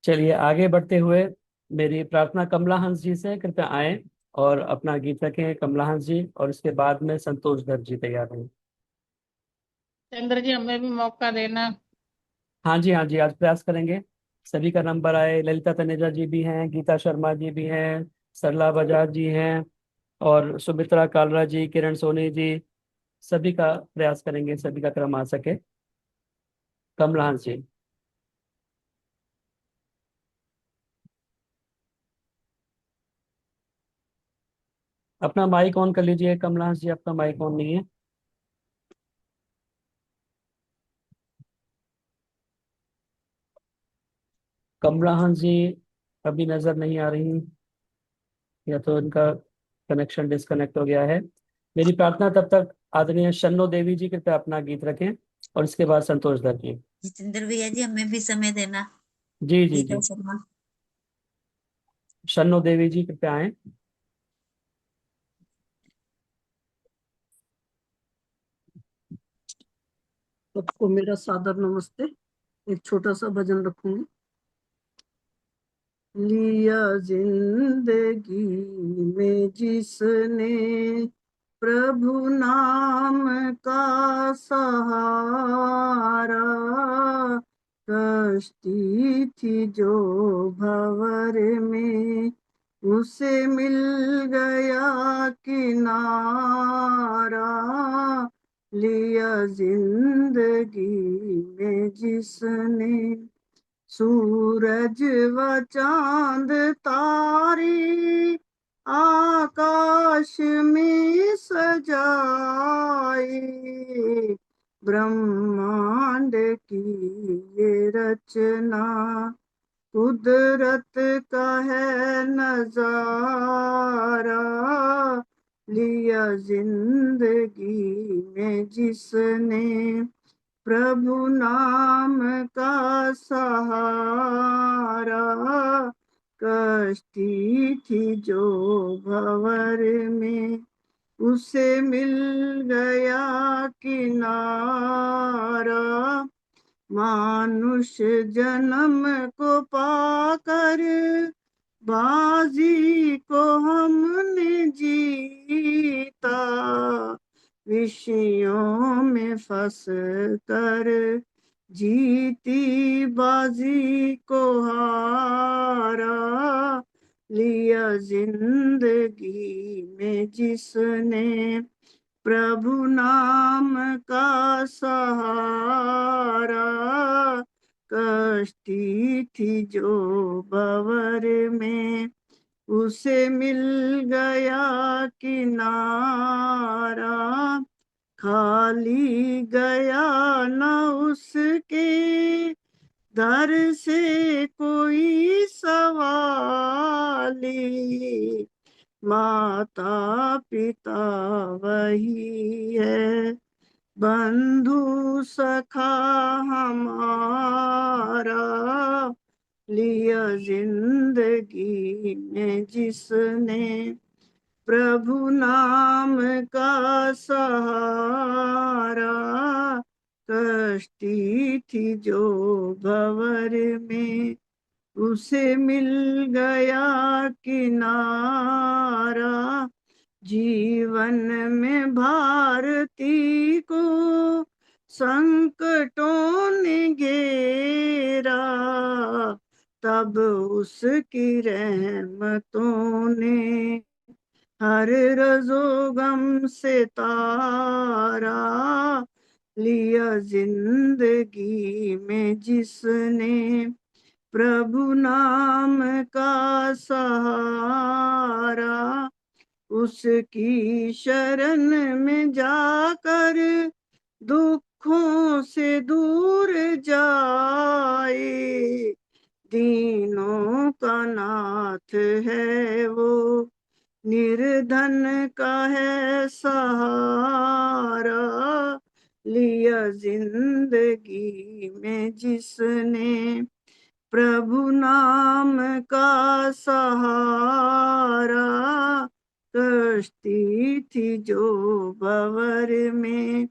चलिए आगे बढ़ते हुए मेरी प्रार्थना कमला हंस जी से, कृपया आए और अपना गीत रखें कमला हंस जी, और इसके बाद में संतोष दत्त जी तैयार हैं। चंद्र जी, हमें भी मौका देना। हाँ जी, हाँ जी, आज प्रयास करेंगे। सभी का नंबर आए, ललिता तनेजा जी भी हैं, गीता शर्मा जी भी हैं, सरला बजाज जी हैं, और सुमित्रा कालरा जी, किरण सोनी जी। सभी का प्रयास करेंगे, सभी का क्रम आ सके। कमला हंस जी। अपना माइक ऑन कर लीजिए कमला हंस जी, आपका माइक ऑन नहीं है। कमला हंस जी अभी नजर नहीं आ रही, या तो इनका कनेक्शन डिस्कनेक्ट हो गया है। मेरी प्रार्थना तब तक आदरणीय शन्नो देवी जी कृपया अपना गीत रखें, और इसके बाद संतोष दत्त जी। जितेंद्र भैया जी, हमें भी समय देना। जी जी गीता जी। शर्मा। शन्नो देवी जी कृपया आए। सबको मेरा सादर नमस्ते। एक छोटा सा भजन रखूंगी। लिया जिंदगी में जिसने प्रभु नाम का सहारा, कश्ती थी जो भंवर में उसे मिल गया किनारा। लिया जिंदगी में जिसने सूरज व चांद तारी आकाश में सजाए, ब्रह्मांड की ये रचना कुदरत का है नजारा। लिया जिंदगी में जिसने प्रभु नाम का सहारा, कश्ती थी जो भंवर में उसे मिल गया किनारा। मानुष जन्म को पाकर बाजी को हमने जीता, विषयों में फंस कर जीती बाजी को हारा, लिया जिंदगी में जिसने प्रभु नाम का सहारा, कश्ती थी जो भंवर में उसे मिल गया किनारा, खाली गया न उसके दर से कोई सवाली, माता पिता वही है, बंधु सखा हमारा, लिया जिंदगी में जिसने प्रभु नाम का सहारा, कश्ती थी जो भंवर में उसे मिल गया किनारा, जीवन में भारती को संकटों ने घेरा, तब उसकी रहमतों ने हर रज़ो गम से तारा, लिया जिंदगी में जिसने प्रभु नाम का सहारा, उसकी शरण में जाकर दुखों से दूर जाए, दीनों का नाथ है वो, निर्धन का है सहारा, लिया जिंदगी में जिसने प्रभु नाम का सहारा, कश्ती थी जो भंवर में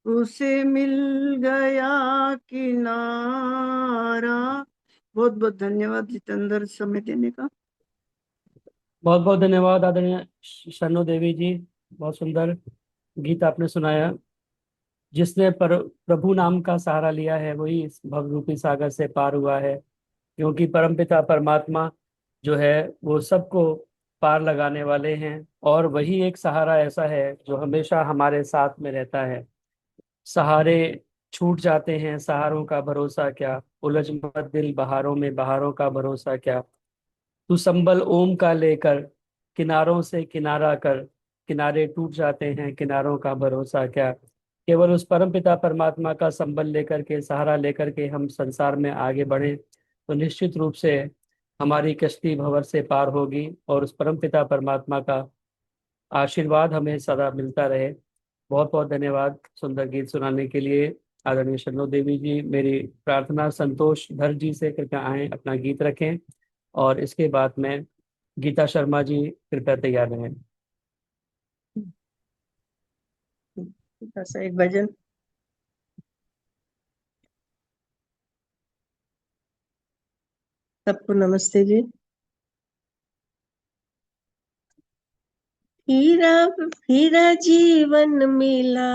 उसे मिल गया किनारा। बहुत बहुत धन्यवाद जितेंद्र, समय देने का। बहुत बहुत धन्यवाद आदरणीय शरणो देवी जी, बहुत सुंदर गीत आपने सुनाया। जिसने प्रभु नाम का सहारा लिया है वही इस भवरूपी सागर से पार हुआ है, क्योंकि परमपिता परमात्मा जो है वो सबको पार लगाने वाले हैं, और वही एक सहारा ऐसा है जो हमेशा हमारे साथ में रहता है। सहारे छूट जाते हैं, सहारों का भरोसा क्या, उलझ मत दिल बहारों में, बहारों का भरोसा क्या, तू संबल ओम का लेकर किनारों से किनारा कर, किनारे टूट जाते हैं, किनारों का भरोसा क्या। केवल उस परमपिता परमात्मा का संबल लेकर के, सहारा लेकर के हम संसार में आगे बढ़े तो निश्चित रूप से हमारी कश्ती भंवर से पार होगी, और उस परमपिता परमात्मा का आशीर्वाद हमें सदा मिलता रहे। बहुत बहुत धन्यवाद सुंदर गीत सुनाने के लिए आदरणीय शरणो देवी जी। मेरी प्रार्थना संतोष धर जी से कृपया आए, अपना गीत रखें, और इसके बाद में गीता शर्मा जी कृपया तैयार रहें। बस एक भजन। सबको नमस्ते जी। हीरा हीरा जीवन मिला,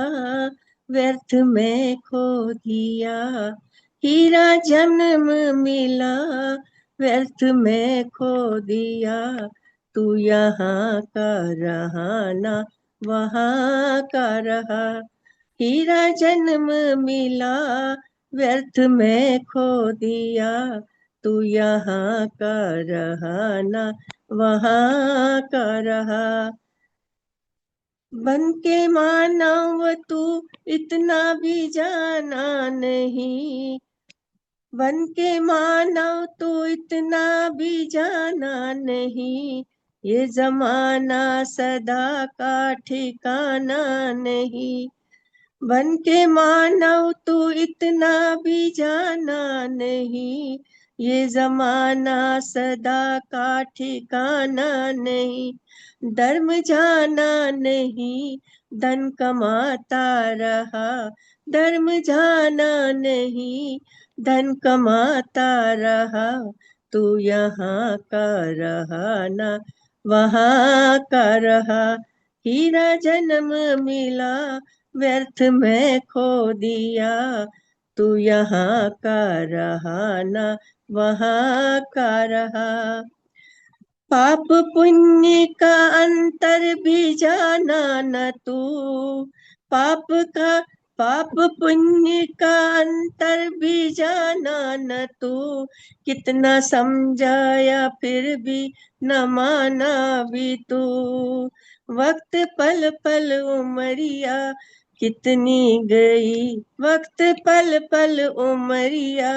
व्यर्थ में खो दिया, हीरा जन्म मिला, व्यर्थ में खो दिया, तू यहाँ का रहा ना वहाँ का रहा, हीरा जन्म मिला, व्यर्थ में खो दिया, तू यहाँ का रहा ना वहाँ का रहा, बन के मानव तू इतना भी जाना नहीं, बन के मानव तू इतना भी जाना नहीं, ये जमाना सदा का ठिकाना नहीं, बन के मानव तू इतना भी जाना नहीं, ये जमाना सदा का ठिकाना नहीं, धर्म जाना नहीं, धन कमाता रहा, धर्म जाना नहीं, धन कमाता रहा, तू यहाँ का रहा ना वहाँ का रहा। हीरा जन्म मिला, व्यर्थ में खो दिया, तू यहाँ का रहा ना वहाँ का रहा। पाप पुण्य का अंतर भी जाना न तू, पाप का पाप पुण्य का अंतर भी जाना न तू, कितना समझाया फिर भी न माना भी तू। वक्त पल पल उमरिया कितनी गई, वक्त पल पल उमरिया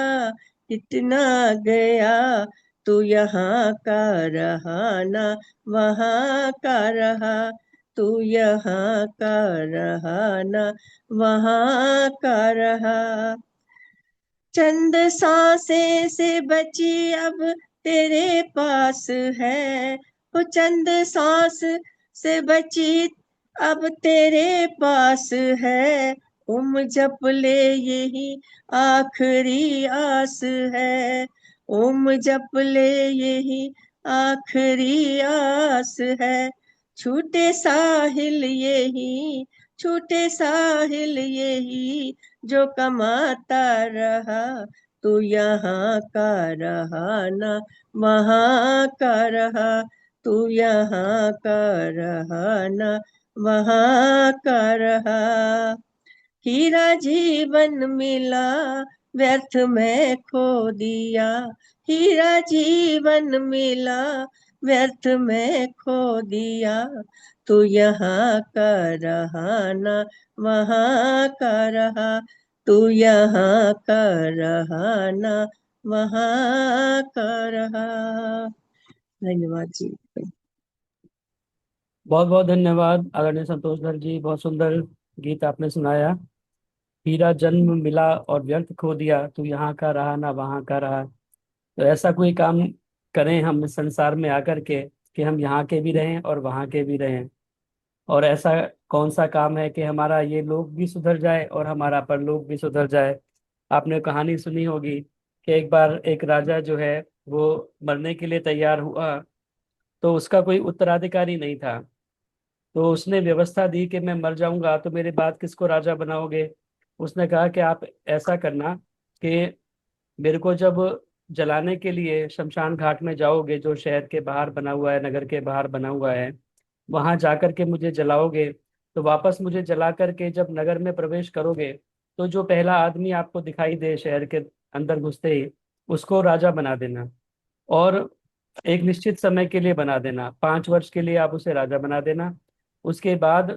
कितना गया, तू यहाँ का रहा ना वहाँ का रहा, तू यहाँ का रहा ना वहाँ का रहा। चंद सांसें से बची अब तेरे पास है, वो चंद सांस से बची अब तेरे पास है, जप ले यही आखिरी आस है, जप ले यही आखिरी आस है। छूटे साहिल यही, छूटे साहिल यही, जो कमाता रहा, तू यहाँ का रहा ना वहाँ का रहा, तू यहाँ का रहा ना वहाँ का रहा। हीरा जीवन मिला, व्यर्थ में खो दिया, हीरा जीवन मिला, व्यर्थ में खो दिया, तू यहाँ का रहा ना वहाँ का रहा, तू यहाँ का रहा ना वहाँ का रहा। धन्यवाद जी। बहुत बहुत धन्यवाद आदरणीय संतोष धर जी, बहुत सुंदर गीत आपने सुनाया। हीरा जन्म मिला और व्यर्थ खो दिया, तू यहाँ का रहा ना वहाँ का रहा। तो ऐसा कोई काम करें हम इस संसार में आकर के कि हम यहाँ के भी रहें और वहाँ के भी रहें। और ऐसा कौन सा काम है कि हमारा ये लोक भी सुधर जाए और हमारा परलोक भी सुधर जाए। आपने कहानी सुनी होगी कि एक बार एक राजा जो है वो मरने के लिए तैयार हुआ, तो उसका कोई उत्तराधिकारी नहीं था। तो उसने व्यवस्था दी कि मैं मर जाऊंगा तो मेरे बाद किसको राजा बनाओगे। उसने कहा कि आप ऐसा करना कि मेरे को जब जलाने के लिए शमशान घाट में जाओगे, जो शहर के बाहर बना हुआ है, नगर के बाहर बना हुआ है, वहां जाकर के मुझे जलाओगे, तो वापस मुझे जला करके जब नगर में प्रवेश करोगे, तो जो पहला आदमी आपको दिखाई दे शहर के अंदर घुसते ही, उसको राजा बना देना। और एक निश्चित समय के लिए बना देना, 5 वर्ष के लिए आप उसे राजा बना देना। उसके बाद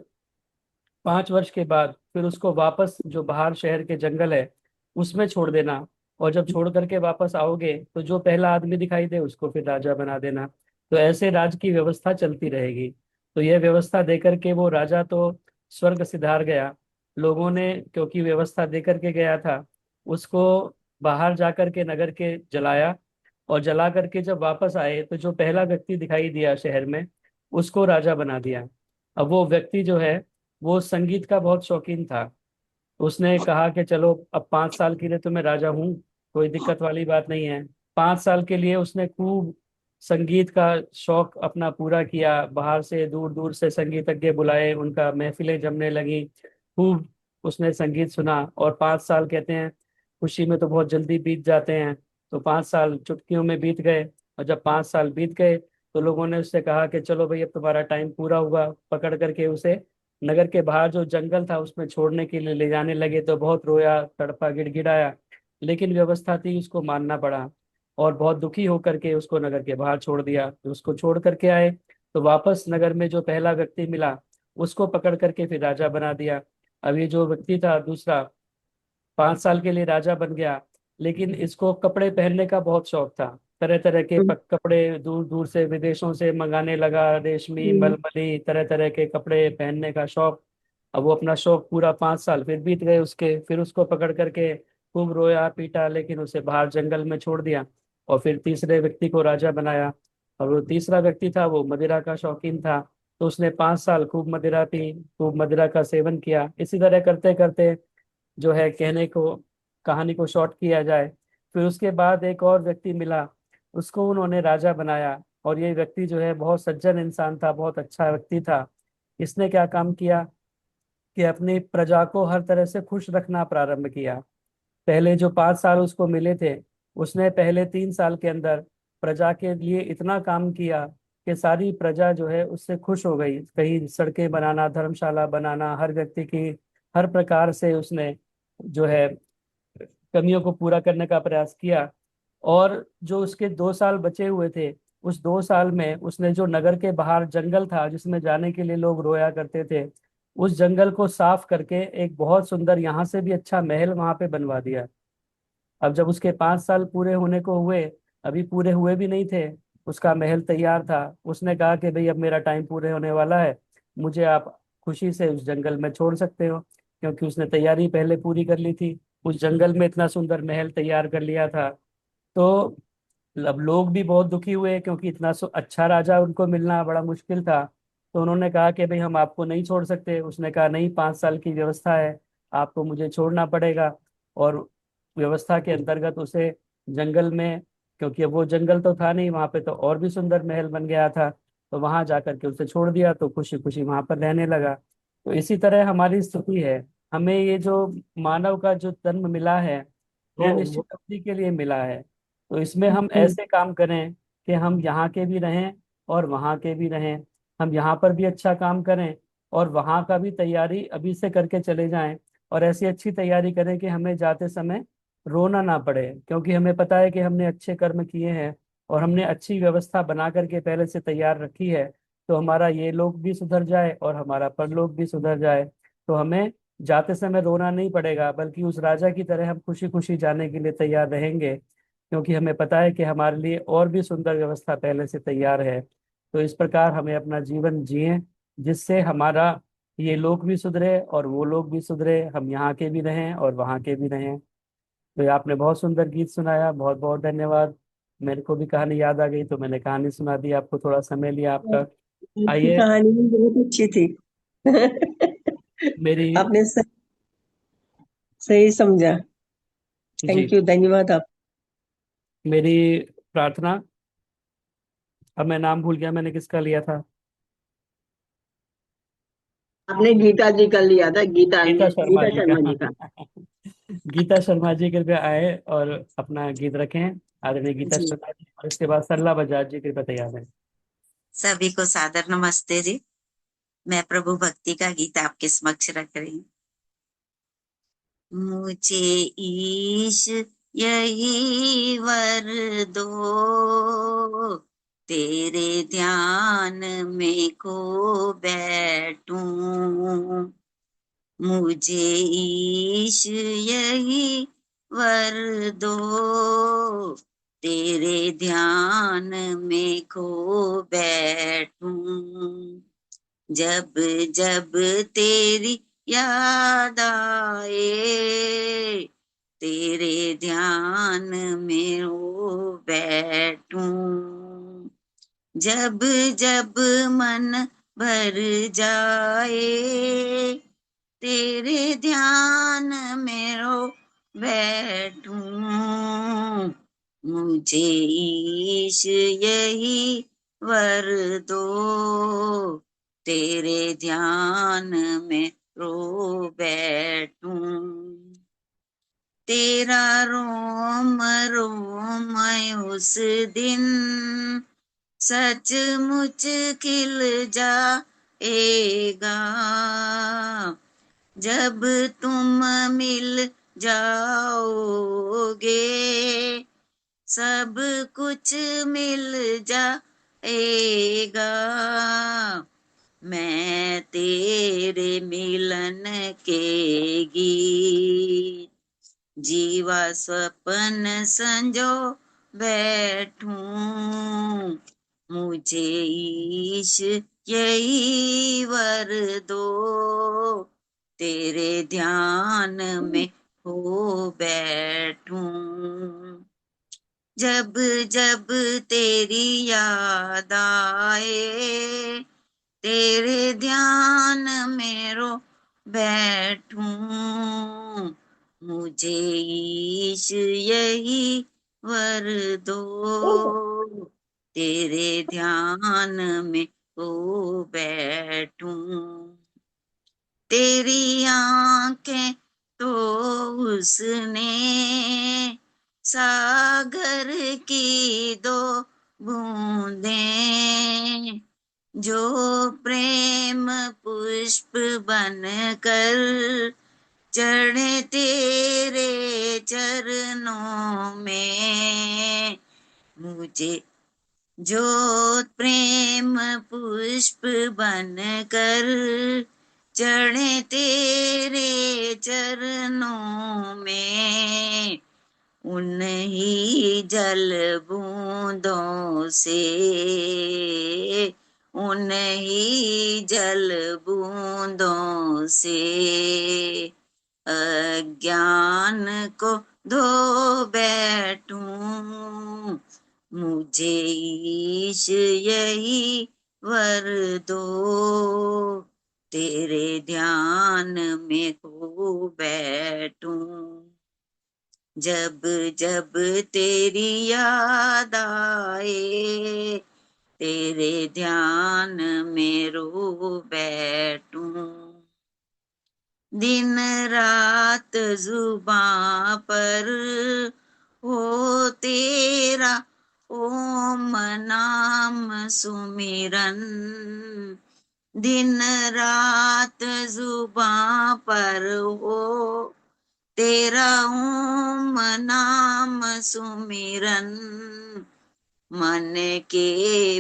5 वर्ष के बाद फिर उसको वापस जो बाहर शहर के जंगल है उसमें छोड़ देना। और जब छोड़ करके वापस आओगे तो जो पहला आदमी दिखाई दे उसको फिर राजा बना देना। तो ऐसे राज की व्यवस्था चलती रहेगी। तो यह व्यवस्था देकर के वो राजा तो स्वर्ग सिधार गया। लोगों ने क्योंकि व्यवस्था दे करके गया था, उसको बाहर जाकर के नगर के जलाया। और जला करके जब वापस आए तो जो पहला व्यक्ति दिखाई दिया शहर में, उसको राजा बना दिया। अब वो व्यक्ति जो है वो संगीत का बहुत शौकीन था। उसने कहा कि चलो अब 5 साल के लिए तो मैं राजा हूँ, कोई दिक्कत वाली बात नहीं है। 5 साल के लिए उसने खूब संगीत का शौक अपना पूरा किया, बाहर से दूर दूर से संगीतज्ञ बुलाए, उनका महफिलें जमने लगी, खूब उसने संगीत सुना। और 5 साल कहते हैं खुशी में तो बहुत जल्दी बीत जाते हैं, तो 5 साल चुटकियों में बीत गए। और जब 5 साल बीत गए तो लोगों ने उससे कहा कि चलो भाई अब तुम्हारा टाइम पूरा हुआ। पकड़ करके उसे नगर के बाहर जो जंगल था उसमें छोड़ने के लिए ले जाने लगे, तो बहुत रोया, तड़पा, गिड़गिड़ाया, लेकिन व्यवस्था थी, उसको मानना पड़ा। और बहुत दुखी होकर के उसको नगर के बाहर छोड़ दिया। तो उसको छोड़ करके आए तो वापस नगर में जो पहला व्यक्ति मिला उसको पकड़ करके फिर राजा बना दिया। अब ये जो व्यक्ति था दूसरा, 5 साल के लिए राजा बन गया, लेकिन इसको कपड़े पहनने का बहुत शौक था। तरह तरह के कपड़े दूर दूर से विदेशों से मंगाने लगा, रेशमी, मलमली, तरह तरह के कपड़े पहनने का शौक। अब वो अपना शौक पूरा 5 साल फिर बीत गए उसके, फिर उसको पकड़ करके खूब रोया पीटा, लेकिन उसे बाहर जंगल में छोड़ दिया। और फिर तीसरे व्यक्ति को राजा बनाया। और वो तीसरा व्यक्ति था वो मदिरा का शौकीन था, तो उसने 5 साल खूब मदिरा पी, खूब मदिरा का सेवन किया। इसी तरह करते करते जो है कहने को, कहानी को शॉर्ट किया जाए। फिर उसके बाद एक और व्यक्ति मिला, उसको उन्होंने राजा बनाया। और ये व्यक्ति जो है बहुत सज्जन इंसान था, बहुत अच्छा व्यक्ति था। इसने क्या काम किया कि अपनी प्रजा को हर तरह से खुश रखना प्रारंभ किया। पहले जो 5 साल उसको मिले थे, उसने पहले 3 साल के अंदर प्रजा के लिए इतना काम किया कि सारी प्रजा जो है उससे खुश हो गई। कहीं सड़कें बनाना, धर्मशाला बनाना, हर व्यक्ति की हर प्रकार से उसने जो है कमियों को पूरा करने का प्रयास किया। और जो उसके 2 साल बचे हुए थे, उस 2 साल में उसने जो नगर के बाहर जंगल था जिसमें जाने के लिए लोग रोया करते थे, उस जंगल को साफ करके एक बहुत सुंदर, यहाँ से भी अच्छा महल वहां पे बनवा दिया। अब जब उसके 5 साल पूरे होने को हुए, अभी पूरे हुए भी नहीं थे, उसका महल तैयार था। उसने कहा कि भाई अब मेरा टाइम पूरे होने वाला है, मुझे आप खुशी से उस जंगल में छोड़ सकते हो, क्योंकि उसने तैयारी पहले पूरी कर ली थी। उस जंगल में इतना सुंदर महल तैयार कर लिया था। तो अब लोग भी बहुत दुखी हुए, क्योंकि इतना अच्छा राजा उनको मिलना बड़ा मुश्किल था। तो उन्होंने कहा कि भाई हम आपको नहीं छोड़ सकते। उसने कहा नहीं, 5 साल की व्यवस्था है, आपको मुझे छोड़ना पड़ेगा। और व्यवस्था के अंतर्गत उसे जंगल में, क्योंकि अब वो जंगल तो था नहीं वहां पे, तो और भी सुंदर महल बन गया था, तो वहां जाकर के उसे छोड़ दिया, तो खुशी खुशी वहां पर रहने लगा। तो इसी तरह हमारी स्थिति है। हमें ये जो मानव का जो जन्म मिला है, ये निश्चित अवधि के लिए मिला है। तो इसमें हम ऐसे काम करें कि हम यहाँ के भी रहें और वहाँ के भी रहें। हम यहाँ पर भी अच्छा काम करें और वहाँ का भी तैयारी अभी से करके चले जाएं। और ऐसी अच्छी तैयारी करें कि हमें जाते समय रोना ना पड़े, क्योंकि हमें पता है कि हमने अच्छे कर्म किए हैं और हमने अच्छी व्यवस्था बना करके पहले से तैयार रखी है। तो हमारा ये लोग भी सुधर जाए और हमारा परलोक भी सुधर जाए। तो हमें जाते समय रोना नहीं पड़ेगा, बल्कि उस राजा की तरह हम खुशी खुशी जाने के लिए तैयार रहेंगे, क्योंकि हमें पता है कि हमारे लिए और भी सुंदर व्यवस्था पहले से तैयार है। तो इस प्रकार हमें अपना जीवन जिए, जिससे हमारा ये लोग भी सुधरे और वो लोग भी सुधरे, हम यहाँ के भी रहें और वहाँ के भी रहें। तो ये आपने बहुत सुंदर गीत सुनाया, बहुत बहुत धन्यवाद। मेरे को भी कहानी याद आ गई, तो मैंने कहानी सुना दी आपको, थोड़ा समय लिया आपका। आपकी आइए, कहानी भी बहुत अच्छी थी। मेरी आपने सही समझा। जी थैंक यू, धन्यवाद आप। मेरी प्रार्थना, अब मैं नाम भूल गया मैंने किसका लिया था। आपने गीता जी का लिया था, गीता गीता शर्मा गीता जी का। शर्मा जी का। गीता शर्मा जी कृपया आए और अपना गीत रखें। आदरणीय गीता जी, शर्मा जी, और इसके बाद सरला बजाज जी कृपया तैयार है। सभी को सादर नमस्ते जी। मैं प्रभु भक्ति का गीत आपके समक्ष रख रही हूँ। मुझे ईश यही वर दो, तेरे ध्यान में खो बैठूं। मुझे ईश यही वर दो, तेरे ध्यान में खो बैठूं। जब जब तेरी याद आए, तेरे ध्यान में हो बैठूं। जब जब मन भर जाए, तेरे ध्यान में रो बैठूं। मुझे ईश यही वर दो, तेरे ध्यान में रो बैठूं। तेरा रोम रोम उस दिन सचमुच खिल जाएगा, जब तुम मिल जाओगे, सब कुछ मिल जाएगा। मैं तेरे मिलन के गीत जीवा स्वप्न संजो बैठूं। मुझे ईश यही वर दो, तेरे ध्यान में हो बैठूं। जब जब तेरी याद आए, तेरे ध्यान में रो बैठूं। मुझे ईश यही वर दो, तेरे ध्यान में खो बैठूं। तेरी आंखें तो उसने सागर की दो बूंदें, जो प्रेम पुष्प बनकर चढ़े तेरे चरणों में। मुझे जो प्रेम पुष्प बनकर चढ़े तेरे चरणों में, उन ही जल बूंदों से, उन ही जल बूंदों से अज्ञान को धो बैठूं। मुझे ईश यही वर दो, तेरे ध्यान में खो बैठूं। जब जब तेरी याद आए, तेरे ध्यान में रो बैठूं। दिन रात जुबां पर हो तेरा ओम नाम सुमिरन, दिन रात जुबां पर हो तेरा ओम नाम सुमिरन। मन के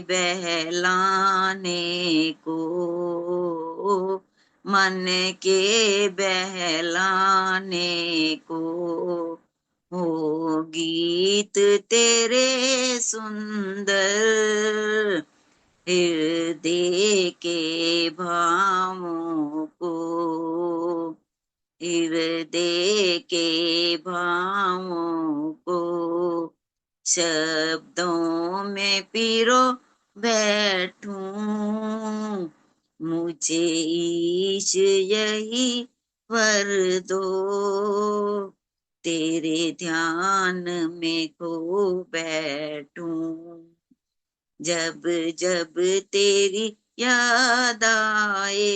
बहलाने को, मन के बहलाने को हो गीत तेरे सुंदर, हृदय के भावों को, हृदय के भावों को शब्दों में पिरो बैठूं। मुझे ईश यही वर दो, तेरे ध्यान में खो बैठूं। जब जब तेरी याद आए,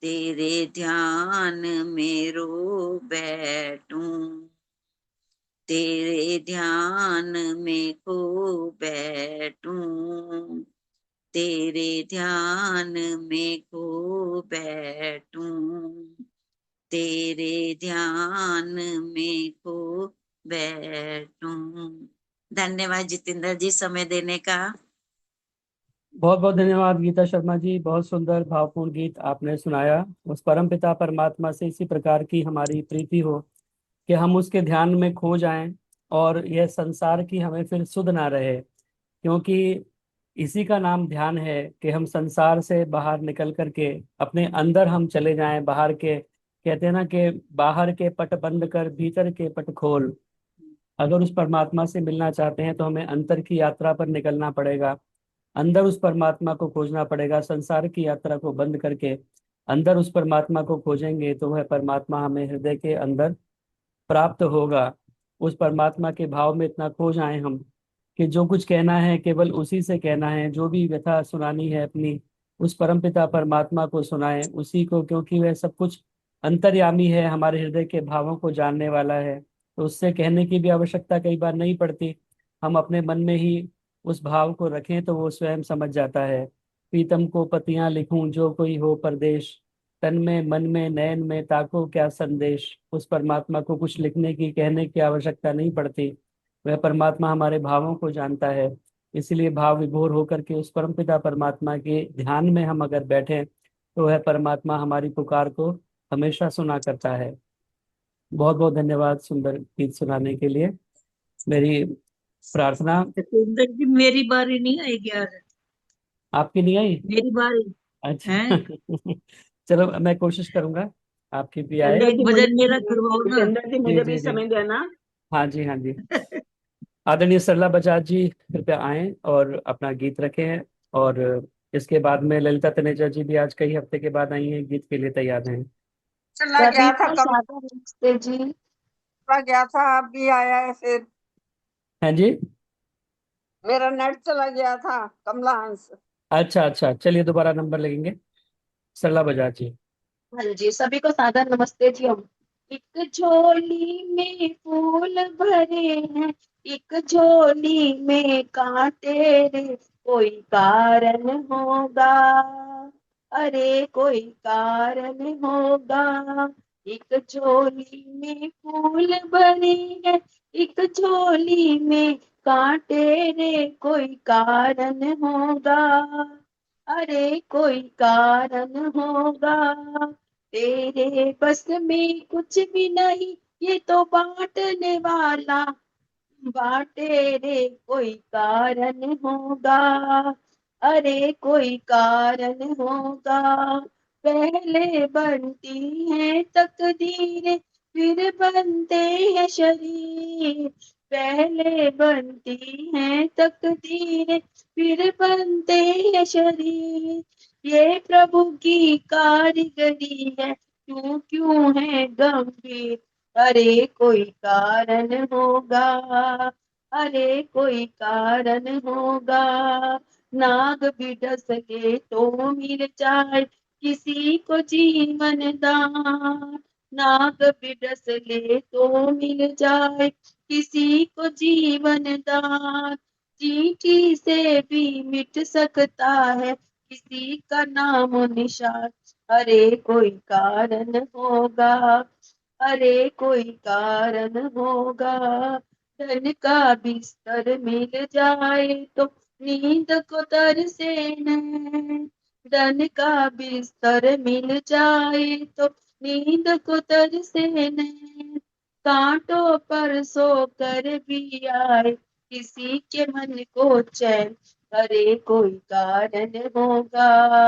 तेरे ध्यान में रो बैठूं। तेरे ध्यान में खो बैठूं, तेरे ध्यान में खो बैठूं, तेरे ध्यान में खो बैठूं। धन्यवाद जितेंद्र जी समय देने का। बहुत बहुत धन्यवाद गीता शर्मा जी, बहुत सुंदर भावपूर्ण गीत आपने सुनाया। उस परम पिता परमात्मा से इसी प्रकार की हमारी प्रीति हो कि हम उसके ध्यान में खो जाएं और यह संसार की हमें फिर सुध ना रहे, क्योंकि इसी का नाम ध्यान है कि हम संसार से बाहर निकल करके अपने अंदर हम चले जाएं। बाहर के कहते हैं ना कि बाहर के पट बंद कर भीतर के पट खोल। अगर उस परमात्मा से मिलना चाहते हैं तो हमें अंतर की यात्रा पर निकलना पड़ेगा, अंदर उस परमात्मा को खोजना पड़ेगा। संसार की यात्रा को बंद करके अंदर उस परमात्मा को खोजेंगे तो वह परमात्मा हमें हृदय के अंदर प्राप्त होगा। उस परमात्मा के भाव में इतना खो जाएं हम कि जो कुछ कहना है केवल उसी से कहना है, जो भी व्यथा सुनानी है अपनी उस परमपिता परमात्मा को सुनाएं, उसी को, क्योंकि वह सब कुछ अंतर्यामी है, हमारे हृदय के भावों को जानने वाला है। तो उससे कहने की भी आवश्यकता कई बार नहीं पड़ती, हम अपने मन में ही उस भाव को रखें तो वो स्वयं समझ जाता है। प्रीतम को पतियां लिखूं जो कोई हो परदेश, तन में मन में नयन में ताको क्या संदेश। उस परमात्मा को कुछ लिखने की कहने की आवश्यकता नहीं पड़ती, वह परमात्मा हमारे भावों को जानता है। इसलिए भाव विभोर होकर के उस परमपिता परमात्मा के ध्यान में हम अगर बैठे तो वह परमात्मा हमारी पुकार को हमेशा सुना करता है। बहुत बहुत धन्यवाद सुंदर गीत सुनाने के लिए। मेरी प्रार्थना। सतेंद्र जी मेरी बारी नहीं आएगी आज? आपकी नहीं आई? मेरी बारी अच्छा है। चलो मैं कोशिश करूंगा आपकी भी आए। एक भजन मेरा करवाओ ना। जितेंद्र जी जी मुझे जी भी जी, समय देना। हाँ जी हाँ जी। आदरणीय सरला बजाज जी कृपया आए और अपना गीत रखें। और इसके बाद में ललिता तनेजा जी भी आज कई हफ्ते के बाद आई हैं, गीत के लिए तैयार हैं। चला सभी गया था को कम, सादर नमस्ते जी। चला गया था, अब भी आया है फिर। हाँ जी। मेरा नेट चला गया था, कमला हंस। अच्छा अच्छा, चलिए दोबारा नंबर लगेंगे। सरला बजाज जी। हाँ जी, सभी को सादर नमस्ते जी। हम एक झोली में फूल भरे हैं, एक झोली में कांटे रे, कोई कारण होगा, अरे कोई कारण होगा। एक झोली में फूल भरे हैं, एक झोली में कांटे रे, कोई कारण होगा, अरे कोई कारण होगा। तेरे बस में कुछ भी नहीं, ये तो बांटने वाला बांटे रे, कोई कारण होगा, अरे कोई कारण होगा। पहले बनती है तकदीरें, फिर बनते हैं शरीर, पहले बनती हैं तकदीरें, फिर बनते हैं शरीर। ये प्रभु की कारीगरी है, तू क्यों है गंभीर, अरे कोई कारण होगा, अरे कोई कारण होगा। नाग भी डस के तो मिल जाए किसी को जीवन दान, नाग भी डस ले तो मिल जाए किसी को जीवन दान। चींटी से भी मिट सकता है किसी का नाम निशान, अरे कोई कारण होगा, अरे कोई कारण होगा। धन का बिस्तर मिल जाए तो नींद को तरसे नैन, धन का बिस्तर मिल जाए तो नींद को तरसे नैन। कांटों पर सो कर भी आए किसी के मन को चैन, अरे कोई कारण होगा,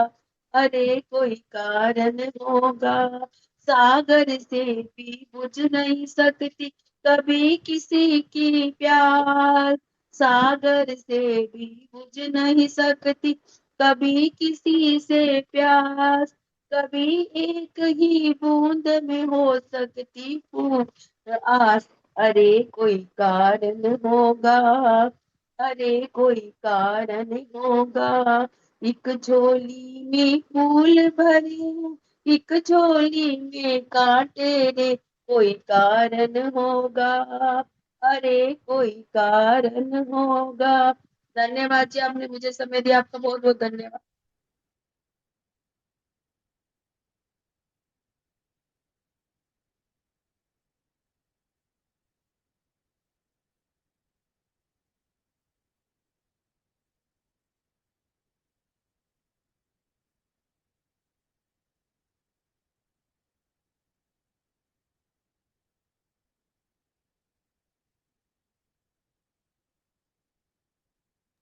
अरे कोई कारण होगा। सागर से भी बुझ नहीं सकती कभी किसी की प्यास, सागर से भी बुझ नहीं सकती कभी किसी से प्यास। कभी एक ही बूंद में हो सकती पूर्ण आस, अरे कोई कारण होगा, अरे कोई कारण होगा। एक झोली में फूल भरे, एक झोली में कांटे रे, कोई कारण होगा, अरे कोई कारण होगा। धन्यवाद जी, आपने मुझे समय दिया, आपका बहुत बहुत धन्यवाद।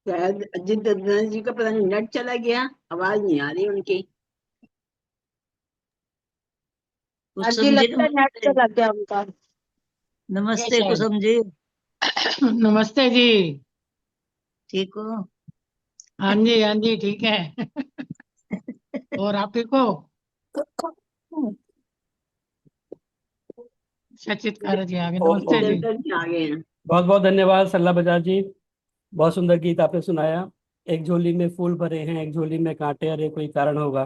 शायद अजित दत्त जी का पता नहीं नेट चला गया, आवाज नहीं आ रही उनकी। कुछ आज जी समझे? लगता है नेट नमस्ते। चला गया उनका। नमस्ते, कुछ शायद। समझे? नमस्ते जी। ठीक हो? हाँ जी ठीक है। और आप ठीक हो? सचित कार जी आगे, ओम नमस्ते ओम। जी। दत्त जी आ गए हैं। बहुत बहुत धन्यवाद सरला बजाज जी। बहुत सुंदर गीत आपने सुनाया। एक झोली में फूल भरे हैं, एक झोली में कांटे, अरे कोई कारण होगा।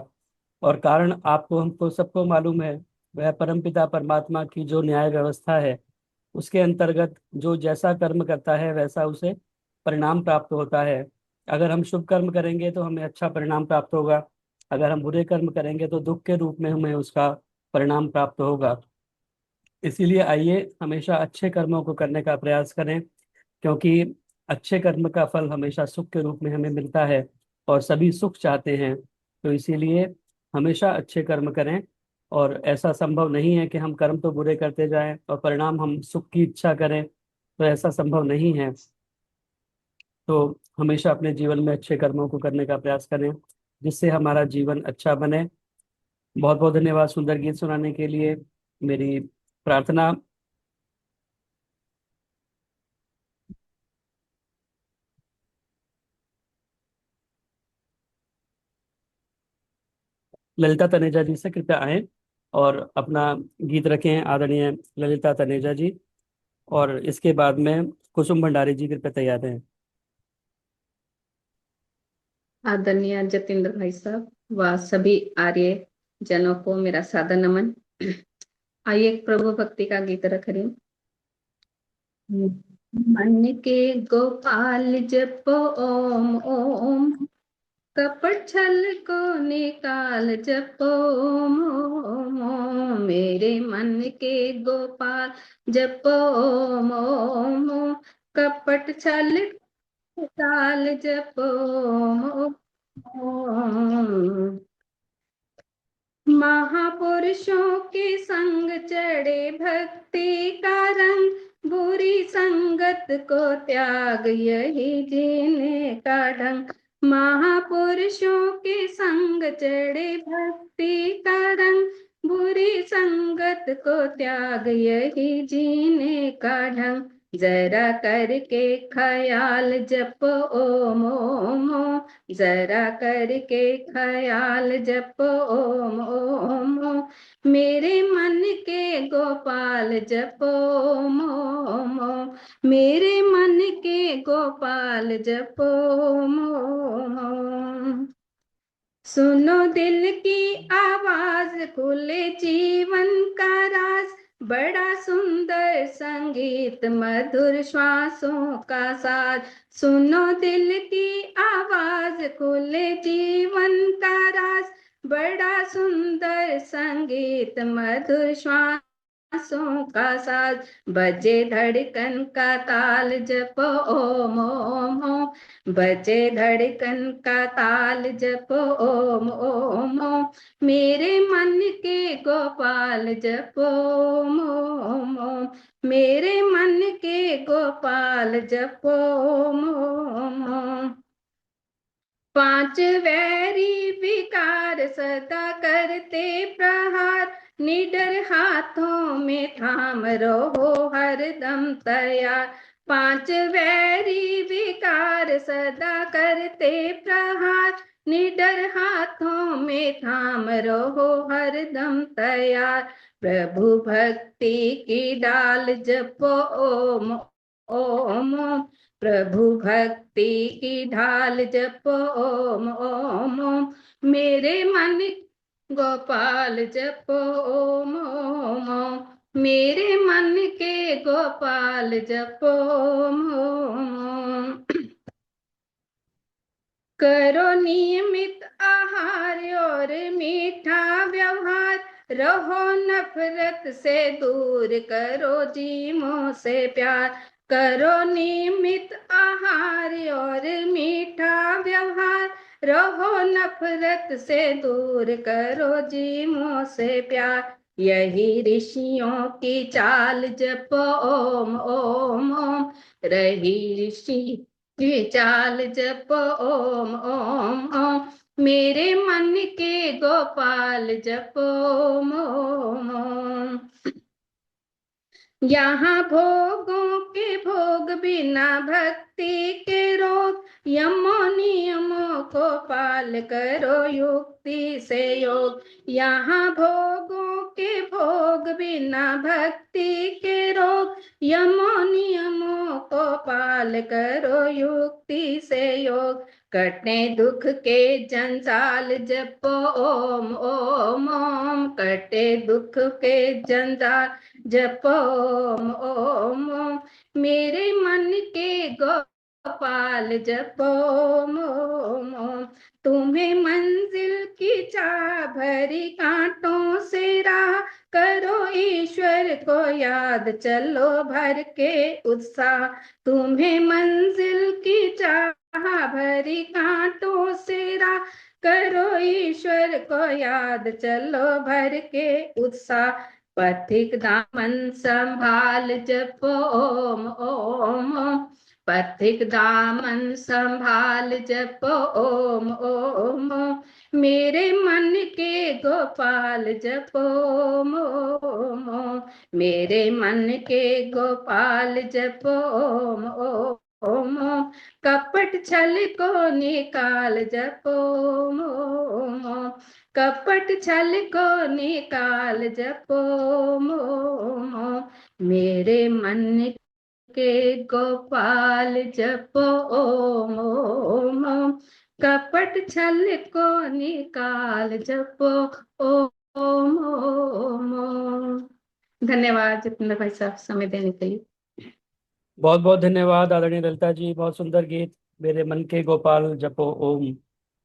और कारण आपको हमको सबको मालूम है, वह परमपिता परमात्मा की जो न्याय व्यवस्था है, उसके अंतर्गत जो जैसा कर्म करता है वैसा उसे परिणाम प्राप्त होता है। अगर हम शुभ कर्म करेंगे तो हमें अच्छा परिणाम प्राप्त होगा, अगर हम बुरे कर्म करेंगे तो दुख के रूप में हमें उसका परिणाम प्राप्त होगा। इसीलिए आइए हमेशा अच्छे कर्मों को करने का प्रयास करें, क्योंकि अच्छे कर्म का फल हमेशा सुख के रूप में हमें मिलता है, और सभी सुख चाहते हैं। तो इसीलिए हमेशा अच्छे कर्म करें। और ऐसा संभव नहीं है कि हम कर्म तो बुरे करते जाएं और परिणाम हम सुख की इच्छा करें, तो ऐसा संभव नहीं है। तो हमेशा अपने जीवन में अच्छे कर्मों को करने का प्रयास करें, जिससे हमारा जीवन अच्छा बने। बहुत बहुत धन्यवाद सुंदर गीत सुनाने के लिए। मेरी प्रार्थना ललिता तनेजा जी से, कृपया आए। और अपना गीत रखें आदरणीय ललिता तनेजा जी, और इसके बाद में कुसुम भंडारी जी कृपया तैयार हैं। आदरणीय जतेंद्र भाई साहब व सभी आर्य जनों को मेरा सादर नमन। आइए एक प्रभु भक्ति का गीत रख रही हूँ। मन के गोपाल जपो ओम ओम, कपट छल को निकाल जपो ओम ओम ओम। मेरे मन के गोपाल जपो ओम ओम ओम, कपट छल निकाल जपो ओम ओम। महापुरुषों के संग चढ़े भक्ति का रंग, बुरी संगत को त्याग यही जीने का ढंग। महापुरुषों के संग चढ़े भक्ति का रंग, बुरी संगत को त्याग यही जीने का ढंग। जरा करके ख्याल जपो ओम ओम ओम, जरा करके ख्याल जपो ओम ओम ओम। मेरे मन के गोपाल जपो ओम ओम ओम, मेरे मन के गोपाल जपो ओम ओम ओम। सुनो दिल की आवाज खुले जीवन का राज, बड़ा सुंदर संगीत मधुर श्वासों का साज। सुनो दिल की आवाज खुले जीवन का राज, बड़ा सुंदर संगीत मधुर श्वासों का साज। बजे धड़कन का ताल जपो ओम ओम ओम, बजे धड़कन का ताल जपो ओम ओम ओम। मेरे मन के गोपाल जपो ओम ओम ओम, मेरे मन के गोपाल जपो ओम ओम ओम। पांच वैरी विकार सदा करते प्रहार, निडर हाथों में थाम रहो हरदम तैयार। पांच वैरी विकार सदा करते प्रहार, निडर हाथों में थाम रहो हरदम तैयार। प्रभु भक्ति की डाल जपो ओम ओम ओम, प्रभु भक्ति की ढाल जपो ओम ओम ओम। मेरे मन गोपाल जपो ओम ओम ओम, मेरे मन के गोपाल जपो ओम ओम ओम। करो नियमित आहार और मीठा व्यवहार, रहो नफरत से दूर, करो जीवों से प्यार। करो नियमित आहार और मीठा व्यवहार, रहो नफरत से दूर, करो जीवों से प्यार। यही ऋषियों की चाल जपो ओम ओम ओम, रही ऋषि की चाल जपो ओम ओम ओम। मेरे मन के गोपाल जपो ओम ओम ओम। यहाँ भोगों के भोग बिना भक्ति के रोग, यमो नियमों को पाल करो युक्ति से योग। यहाँ भोगों के भोग बिना भक्ति के रोग, यमो नियमों को पाल करो युक्ति से योग। कटे दुख के जंजाल जपो ओम ओम ओम, कटे दुख के जंजाल जपो ओम ओम ओम। मेरे मन के गोपाल जपो ओम ओम ओम। तुम्हें मंजिल की चाह भरी कांटों से राह, करो ईश्वर को याद चलो भर के उत्साह। तुम्हें मंजिल की चाह भरी कांटों से राह, करो ईश्वर को याद चलो भर के उत्साह। पथिक दामन संभाल जपो ओम ओम ओम, पथिक दामन संभाल जपो ओम ओम ओम। मेरे मन के गोपाल जपो ओम ओम ओम, मेरे मन के गोपाल जपो ओम ओम ओम। कपट छल को निकाल जपो ओम ओम ओम, कपट छल को निकाल जपो मोमो, मेरे मन के गोपाल जपो मोमो, कपट छल को निकाल जपो मोमो। धन्यवाद जितेंद्र भाई साहब समय देने के लिए। बहुत बहुत धन्यवाद आदरणीय ललिता जी, बहुत सुंदर गीत। मेरे मन के गोपाल जपो ओम।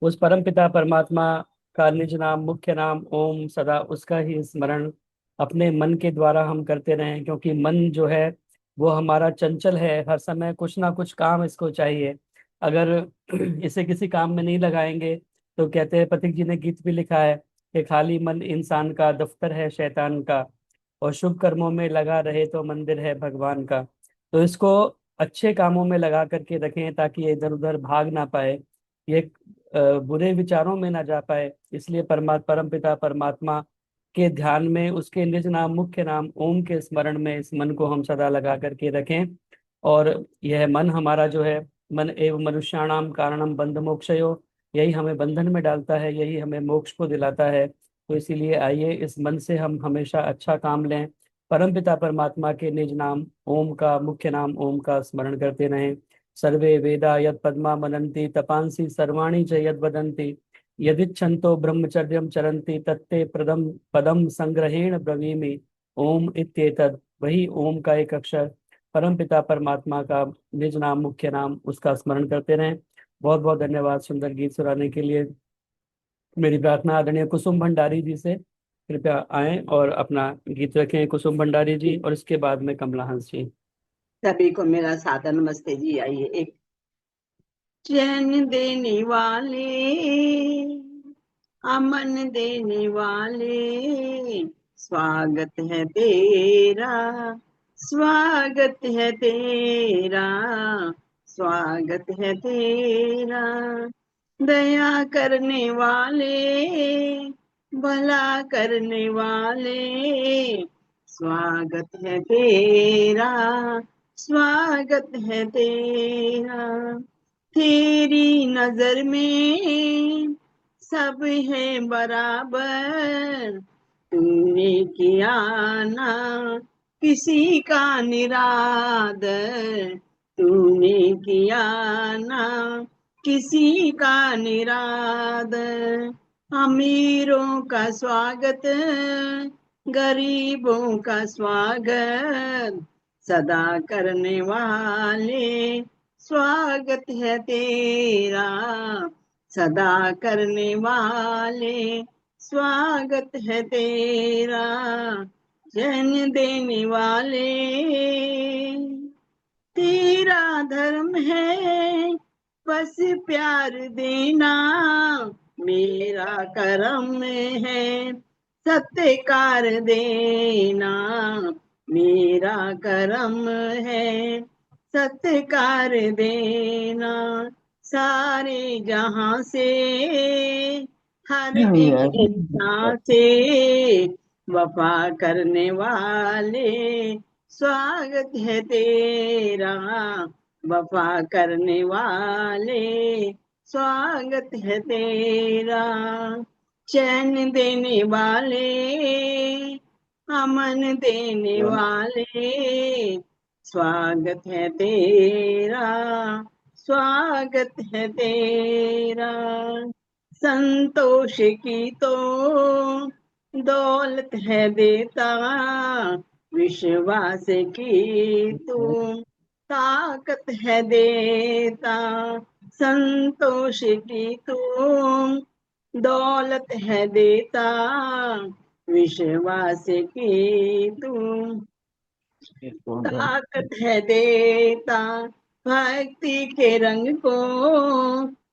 उस परम पिता परमात्मा का निज नाम मुख्य नाम ओम, सदा उसका ही स्मरण अपने मन के द्वारा हम करते रहें, क्योंकि मन जो है वो हमारा चंचल है, हर समय कुछ ना कुछ काम इसको चाहिए। अगर इसे किसी काम में नहीं लगाएंगे तो कहते हैं, पथिक जी ने गीत भी लिखा है कि खाली मन इंसान का दफ्तर है शैतान का, और शुभ कर्मों में लगा रहे तो मंदिर है भगवान का। तो इसको अच्छे कामों में लगा करके रखें ताकि ये इधर उधर भाग ना पाए, ये बुरे विचारों में ना जा पाए। इसलिए परम पिता परमात्मा के ध्यान में, उसके निज नाम मुख्य नाम ओम के स्मरण में इस मन को हम सदा लगा करके रखें। और यह मन हमारा जो है, मन एव मनुष्याणाम कारणम बंध मोक्षयो, यही हमें बंधन में डालता है, यही हमें मोक्ष को दिलाता है। तो इसीलिए आइए इस मन से हम हमेशा अच्छा काम लें, परमपिता परमात्मा के निज नाम ओम का मुख्य नाम ओम का स्मरण करते रहें। सर्वे वेदा यद पद्मा मनन्ति तपांसि सर्वाणि च यद वदन्ति, यदिच्छन्तो ब्रह्मचर्यं चरन्ति तत्ते प्रदम पदम संग्रहेण ब्रवीमि ओम इत्येतद्। वही ओम का एक अक्षर परमपिता परमात्मा का निज नाम मुख्य नाम, उसका स्मरण करते रहें। बहुत बहुत धन्यवाद सुंदर गीत सुनाने के लिए। मेरी प्रार्थना आदरणीय कुसुम भंडारी जी से, कृपया आएं और अपना गीत रखें। कुसुम भंडारी जी, और इसके बाद में कमला हंस जी। सभी को मेरा सादर नमस्ते जी। आइए एक चैन देने वाले, अमन देने वाले, स्वागत है तेरा, स्वागत है तेरा, स्वागत है तेरा। दया करने वाले, भला करने वाले, स्वागत है तेरा, स्वागत है तेरा। तेरी नजर में सब है बराबर, तूने किया ना किसी का निरादर, तूने किया ना किसी का निरादर। अमीरों का स्वागत, गरीबों का स्वागत, सदा करने वाले, स्वागत है तेरा, सदा करने वाले, स्वागत है तेरा। जन देने वाले, तेरा धर्म है बस प्यार देना, मेरा कर्म है सत्कार देना, मेरा कर्म है सत्कार देना। सारे जहां से हर एक इंसान से वफा करने वाले, स्वागत है तेरा, वफा करने वाले, स्वागत है तेरा। चैन देने वाले, अमन देने वाले, स्वागत है तेरा, स्वागत है तेरा। संतोष की तो दौलत है देता, विश्वास की तू ताकत है देता। संतोष की तू दौलत है देता, विश्वास की तू ताकत है देता। भक्ति के रंग को,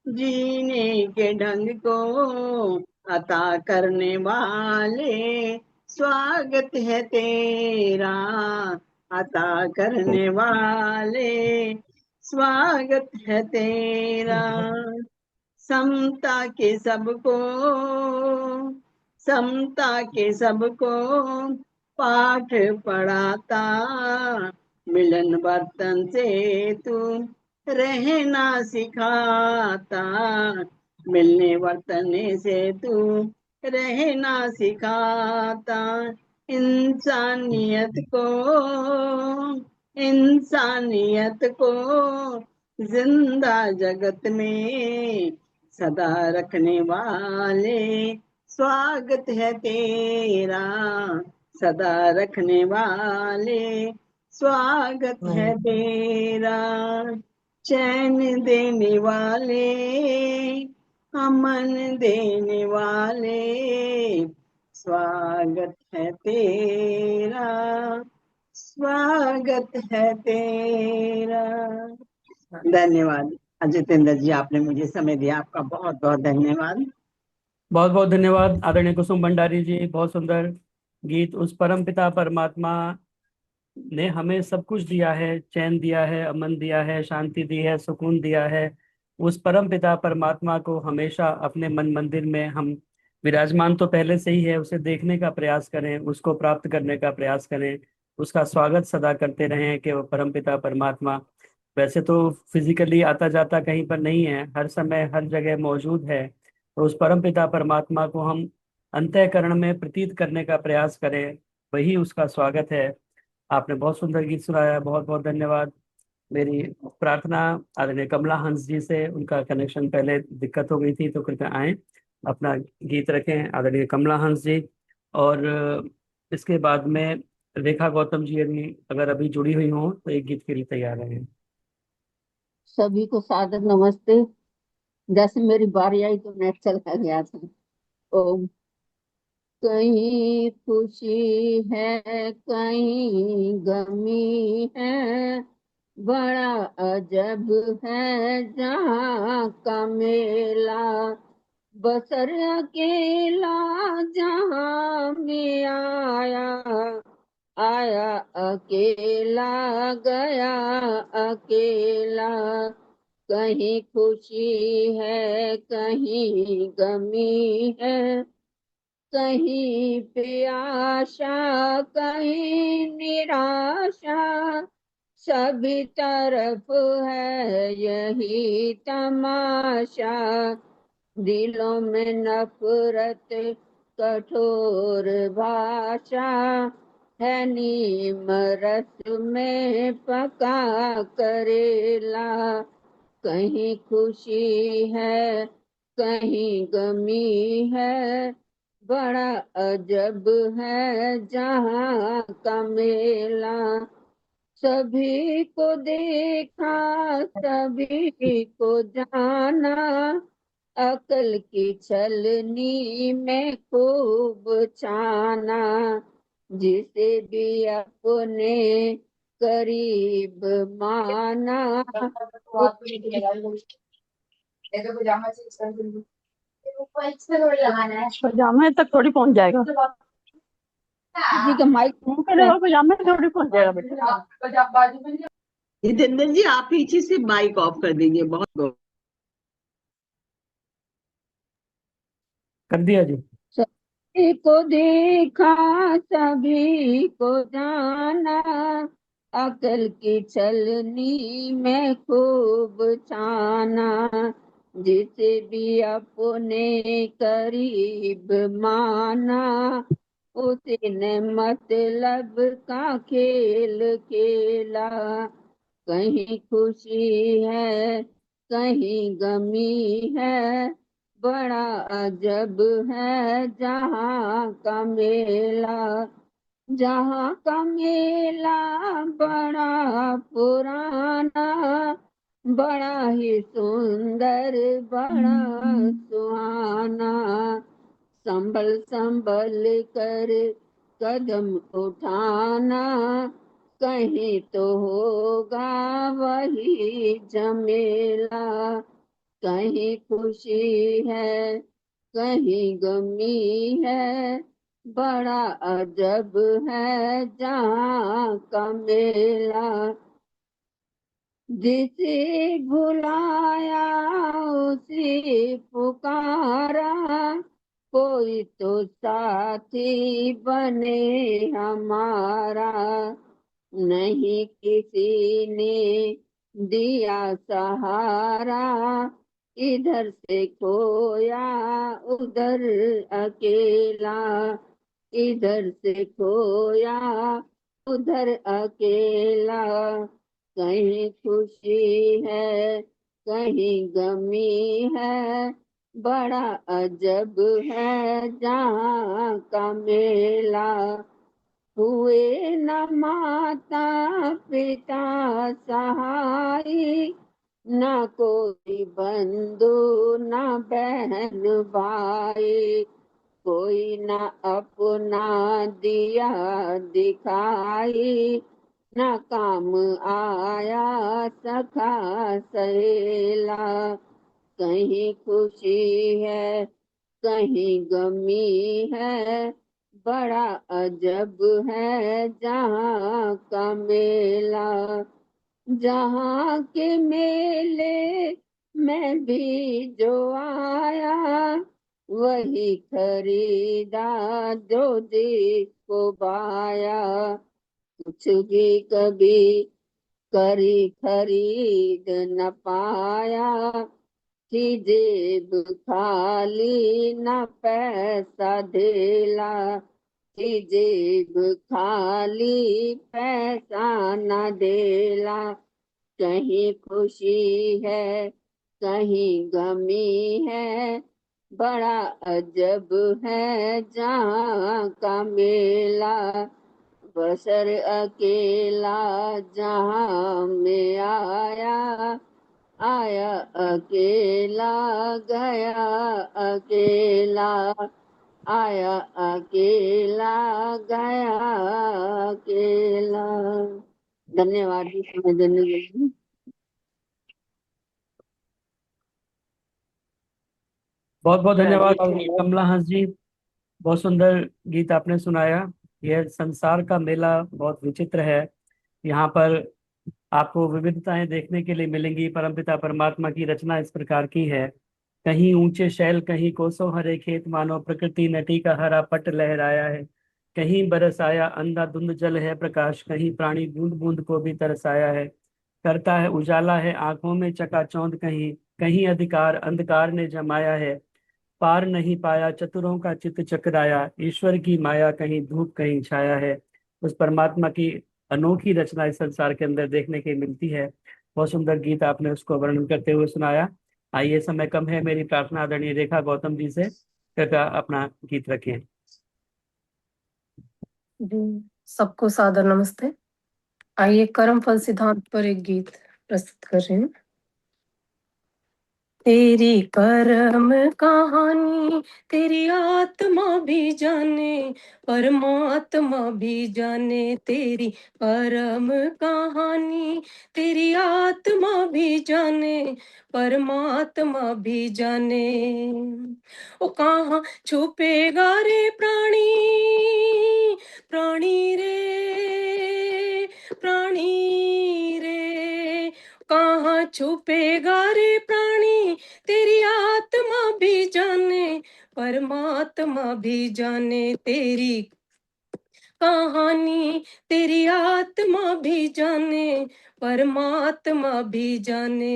जीने के ढंग को अता करने वाले, स्वागत है तेरा, अता करने वाले, स्वागत है तेरा। समता के सबको, समता के सबको पाठ पढ़ाता, मिलन बर्तन से तू रहना सिखाता, मिलने वर्तने से तू रहना सिखाता इंसानियत को, इंसानियत को जिंदा जगत में सदा रखने वाले, स्वागत है तेरा सदा रखने वाले, स्वागत है तेरा। चैन देने वाले, अमन देने वाले, स्वागत है तेरा, स्वागत है तेरा। धन्यवाद जितेंद्र जी, आपने मुझे समय दिया, आपका बहुत बहुत धन्यवाद। बहुत बहुत धन्यवाद आदरणीय कुसुम भंडारी जी। बहुत सुंदर गीत। उस परम पिता परमात्मा ने हमें सब कुछ दिया है, चैन दिया है, अमन दिया है, शांति दी है, सुकून दिया है। उस परम पिता परमात्मा को हमेशा अपने मन मंदिर में हम विराजमान तो पहले से ही है, उसे देखने का प्रयास करें, उसको प्राप्त करने का प्रयास करें, उसका स्वागत सदा करते रहें कि वो परम पिता परमात्मा वैसे तो फिजिकली आता जाता कहीं पर नहीं है, हर समय हर जगह मौजूद है। तो उस परम पिता परमात्मा को हम अंतःकरण में प्रतीत करने का प्रयास करें, वही उसका स्वागत है। आपने बहुत सुंदर गीत सुनाया, बहुत बहुत धन्यवाद। मेरी प्रार्थना आदरणीय कमला हंस जी से, उनका कनेक्शन पहले दिक्कत हो गई थी, तो कृपया आए अपना गीत रखें आदरणीय कमला हंस जी। और इसके बाद में रेखा गौतम जी यदि अगर अभी जुड़ी हुई हो तो एक गीत के लिए तैयार रहें। सभी को सादर नमस्ते। जैसे मेरी बारी आई तो नेट चला गया था। ओम। कहीं खुशी है कहीं गमी है, बड़ा अजब है जहाँ का मेला, बसर अकेला जहाँ में आया, आया अकेला गया अकेला। कहीं खुशी है कहीं गमी है, कहीं पे आशा कहीं निराशा, सभी तरफ है यही तमाशा। दिलों में नफरत कठोर भाषा, है नीम रस में पका करेला। कहीं खुशी है कहीं गमी है, बड़ा अजब है जहाँ का मेला। सभी को देखा सभी को जाना, अकल की छलनी में खूब छाना। जिसे भी अपने करीब माना, पजामे तक थोड़ी पहुंच जाएगा। किसी का माइक मुंह पे लगा पजामे तक थोड़ी पहुंच जाएगा बेटा। जितेंद्र जी, आप पीछे से माइक ऑफ कर दीजिए। बहुत बहुत कर दिया जी। सभी को देखा सभी को जाना, अकल की छलनी में खूब छाना। जिसे भी अपने करीब माना, उसी ने मतलब का खेल खेला। कहीं खुशी है कहीं गमी है, बड़ा अजब है जहाँ का मेला। जहाँ का मेला बड़ा पुराना, बड़ा ही सुंदर बड़ा सुहाना। संभल संभल कर कदम उठाना, कहीं तो होगा वही झमेला। कहीं खुशी है कहीं गमी है, बड़ा अजब है जहाँ का मेला। जिसे भुलाया उसे पुकारा, कोई तो साथी बने हमारा। नहीं किसी ने दिया सहारा, इधर से खोया उधर अकेला, इधर से खोया उधर अकेला, कहीं खुशी है कहीं गमी है, बड़ा अजब है जहाँ का मेला। हुए न माता पिता सहाय, न कोई बंधु न बहन भाई, कोई न अपना दिया दिखाई, न काम आया सखा सहेला। कहीं खुशी है कहीं गमी है, बड़ा अजब है जहाँ का मेला। जहाँ के मेले में भी जो आया, वही खरीदा जो जिसको पाया। कुछ भी कभी करी खरीद न पाया, कि जेब खाली न पैसा धेला, कि जेब खाली पैसा न धेला। कहीं खुशी है कहीं गमी है, बड़ा अजब है जहाँ का मेला। बसर अकेला जहाँ में आया, आया अकेला गया अकेला, आया अकेला गया अकेला। धन्यवाद जी समय देने के लिए। बहुत बहुत धन्यवाद राधे कमला हंस जी, बहुत सुंदर गीत आपने सुनाया। यह संसार का मेला बहुत विचित्र है। यहाँ पर आपको विविधताएं देखने के लिए मिलेंगी। परमपिता परमात्मा की रचना इस प्रकार की है, कहीं ऊंचे शैल कहीं कोसों हरे खेत, मानो प्रकृति नटी का हरा पट लहराया है। कहीं बरस आया अंधाधुंध जल है प्रकाश, कहीं प्राणी बूंद बूंद को भी तरसाया है। करता है उजाला है आंखों में चकाचौंध, कहीं कहीं अधिकार अंधकार ने जमाया है। पार नहीं पाया चतुरों का चित्त चकराया, ईश्वर की माया कहीं धूप कहीं छाया है। उस परमात्मा की अनोखी रचना इस संसार के अंदर देखने की मिलती है। बहुत सुंदर गीत आपने उसको वर्णन करते हुए सुनाया। आइए, समय कम है, मेरी प्रार्थना आदरणीय रेखा गौतम जी से, कृपया अपना गीत रखें। सबको सादर नमस्ते। आइए कर्म फल सिद्धांत पर एक गीत प्रस्तुत कर रही हूँ। तेरी कर्म कहानी तेरी आत्मा भी जाने, परमात्मा भी जाने। तेरी कर्म कहानी तेरी आत्मा भी जाने, परमात्मा भी जाने। ओ कहाँ छुपेगा रे प्राणी, प्राणी रे, प्राणी रे। कहाँ छुपेगा रे प्राणी, तेरी आत्मा भी जाने, परमात्मा भी जाने। तेरी कहानी तेरी आत्मा भी जाने, परमात्मा भी जाने।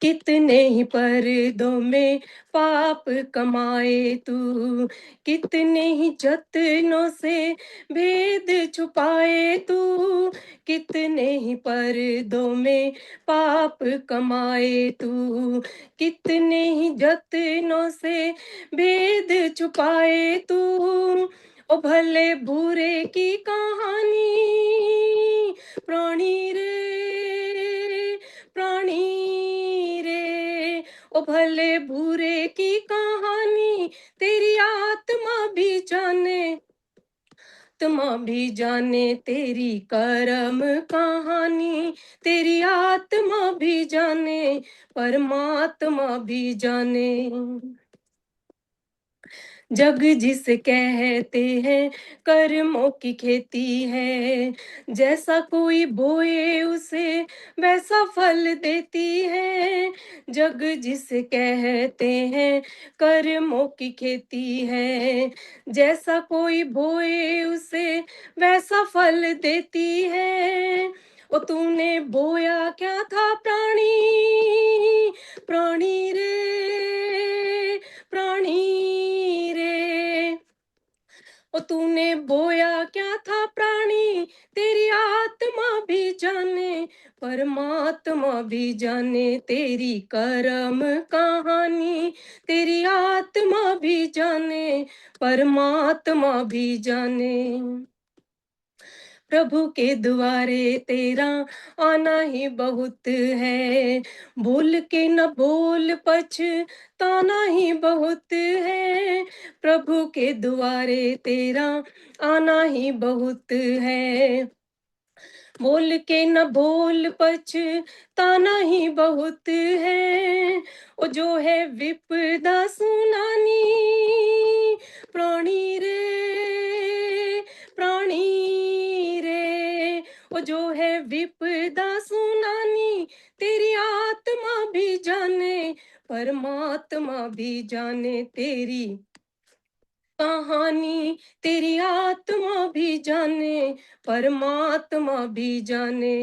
कितने ही पर्दों में पाप कमाए तू, कितने ही जतनों से भेद छुपाए तू। कितने ही पर्दों में पाप कमाए तू, कितने ही जतनों से भेद छुपाए तू। ओ भले बुरे की कहानी, प्राणी रे, प्राणी रे। ओ भले बुरे की कहानी तेरी आत्मा भी जाने, आत्मा भी जाने। तेरी कर्म कहानी तेरी आत्मा भी जाने, परमात्मा भी जाने। जग जिसे कहते हैं कर्मों की खेती है, जैसा कोई बोए उसे वैसा फल देती है। जग जिसे कहते हैं कर्मों की खेती है, जैसा कोई बोए उसे वैसा फल देती है। ओ तूने बोया क्या था प्राणी, परमात्मा भी जाने तेरी कर्म कहानी, तेरी आत्मा भी जाने परमात्मा भी जाने। प्रभु के द्वारे तेरा आना ही बहुत है, बोल के न बोल पछताना ही बहुत है। प्रभु के द्वारे तेरा आना ही बहुत है, बोल के न बोल पछताना ही बहुत है। ओ जो है विपदा सुनानी, प्राणी रे प्राणी रे, ओ जो है विपदा सुनानी, तेरी आत्मा भी जाने परमात्मा भी जाने तेरी कहानी, तेरी आत्मा भी जाने परमात्मा भी जाने।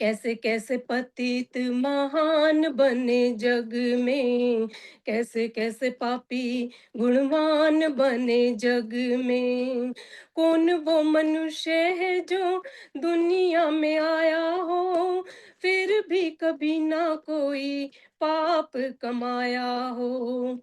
कैसे कैसे पतित महान बने जग में, कैसे कैसे पापी गुणवान बने जग में। कौन वो मनुष्य है जो दुनिया में आया हो, फिर भी कभी ना कोई पाप कमाया हो।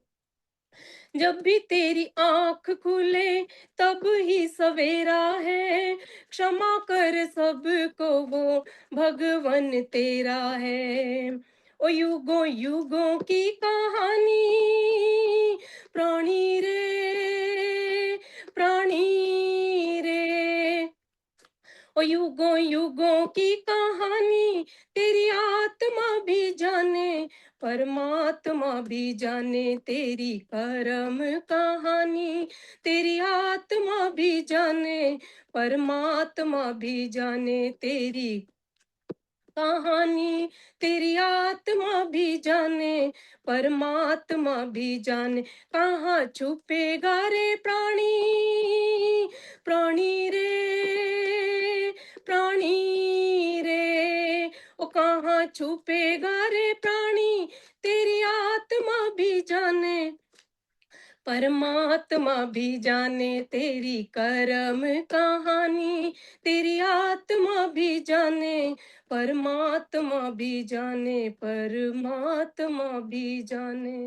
जब भी तेरी आंख खुले तब ही सवेरा है, क्षमा कर सबको वो भगवन तेरा है। ओ युगों युगों की कहानी, प्राणी रे प्राणी रे, ओ युगों युगों की कहानी, तेरी आत्मा भी जाने परमात्मा भी जाने तेरी कर्म कहानी, तेरी आत्मा भी जाने परमात्मा भी जाने तेरी कहानी, तेरी आत्मा भी जाने परमात्मा भी जाने। कहाँ छुपेगा रे प्राणी, प्राणी रे प्राणी रे, ओ कहाँ छुपेगा रे प्राणी, तेरी आत्मा भी जाने परमात्मा भी जाने तेरी कर्म कहानी, तेरी आत्मा भी जाने परमात्मा भी जाने परमात्मा भी जाने।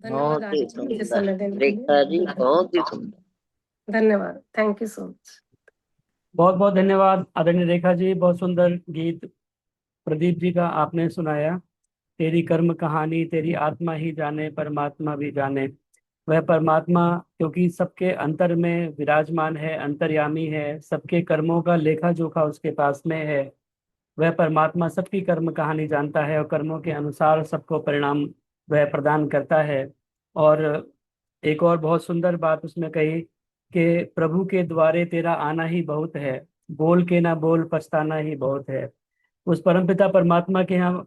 धन्यवाद बहुत ही आदि जी, मुझे सुंदर समय देने के रेखा जी, लिए बहुत ही सुंदर। धन्यवाद। Thank you so much. बहुत बहुत धन्यवाद आदरणीय रेखा जी, बहुत सुंदर गीत प्रदीप जी का आपने सुनाया। तेरी कर्म कहानी, तेरी आत्मा ही जाने परमात्मा भी जाने। वह परमात्मा क्योंकि सबके अंतर में विराजमान है, अंतर्यामी है, सबके कर्मों का लेखा जोखा उसके पास में है। वह परमात्मा सबकी कर्म कहानी जानता है और कर्मों के अनुसार सबको परिणाम वह प्रदान करता है। और एक और बहुत सुंदर बात उसमें कही कि प्रभु के द्वारे तेरा आना ही बहुत है, बोल के ना बोल पछताना ही बहुत है। उस परमपिता परमात्मा के यहाँ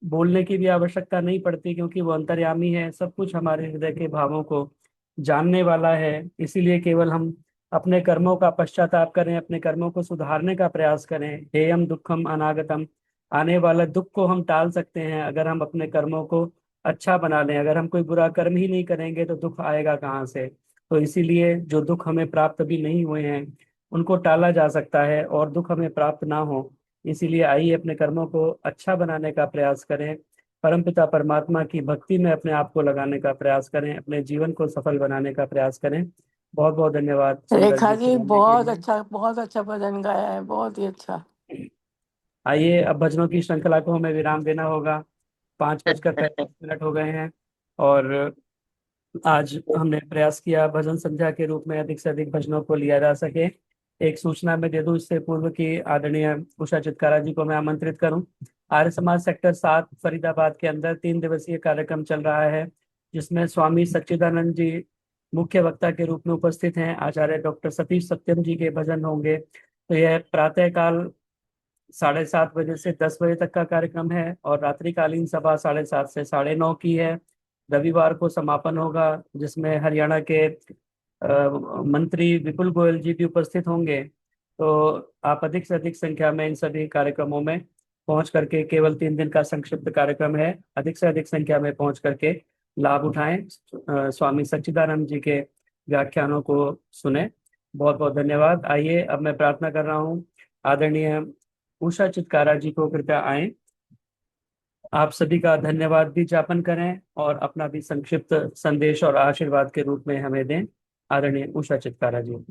बोलने की भी आवश्यकता नहीं पड़ती, क्योंकि वो अंतर्यामी है, सब कुछ हमारे हृदय के भावों को जानने वाला है। इसीलिए केवल हम अपने कर्मों का पश्चाताप करें, अपने कर्मों को सुधारने का प्रयास करें। हेयम दुखम अनागतम, आने वाला दुख को हम टाल सकते हैं अगर हम अपने कर्मों को अच्छा बना लें। अगर हम कोई बुरा कर्म ही नहीं करेंगे तो दुख आएगा कहाँ से। तो इसीलिए जो दुख हमें प्राप्त भी नहीं हुए हैं उनको टाला जा सकता है और दुख हमें प्राप्त ना हो। इसीलिए आइए अपने कर्मों को अच्छा बनाने का प्रयास करें, परमपिता परमात्मा की भक्ति में अपने आप को लगाने का प्रयास करें, अपने जीवन को सफल बनाने का प्रयास करें। बहुत बहुत धन्यवाद सुंदर रेखा गीत जी सुनाने के लिए। बहुत अच्छा भजन गाया है, बहुत ही अच्छा। आइए अब भजनों की श्रृंखला को हमें विराम देना होगा। 5:35 हो गए हैं और आज हमने प्रयास किया भजन संध्या के रूप में अधिक से अधिक भजनों को लिया जा सके। एक सूचना मैं दे दूं इससे पूर्व की आदरणीय उषा चित्कारा जी को मैं आमंत्रित करूं। आर्य समाज सेक्टर 7 फरीदाबाद के अंदर 3 दिवसीय कार्यक्रम चल रहा है, जिसमें स्वामी सच्चिदानंद जी मुख्य वक्ता के रूप में उपस्थित हैं। आचार्य डॉक्टर सतीश सत्यम जी के भजन होंगे। तो यह प्रातःकाल 7:30 बजे से 10 बजे तक का कार्यक्रम है और रात्रिकालीन सभा 7:30 से 9:30 की है। रविवार को समापन होगा, जिसमें हरियाणा के मंत्री विपुल गोयल जी भी उपस्थित होंगे। तो आप अधिक से अधिक संख्या में इन सभी कार्यक्रमों में पहुंच करके, केवल 3 दिन का संक्षिप्त कार्यक्रम है, अधिक से अधिक संख्या में पहुंच करके लाभ उठाएं, स्वामी सच्चिदानंद जी के व्याख्यानों को सुने। बहुत बहुत धन्यवाद। आइए अब मैं प्रार्थना कर रहा हूँ आदरणीय उषा चित्कारा जी को कृपया आए। आप सभी का धन्यवाद भी ज्ञापन करें और अपना भी संक्षिप्त संदेश और आशीर्वाद के रूप में हमें दें। आदरणीय उषा चित्कारा जी।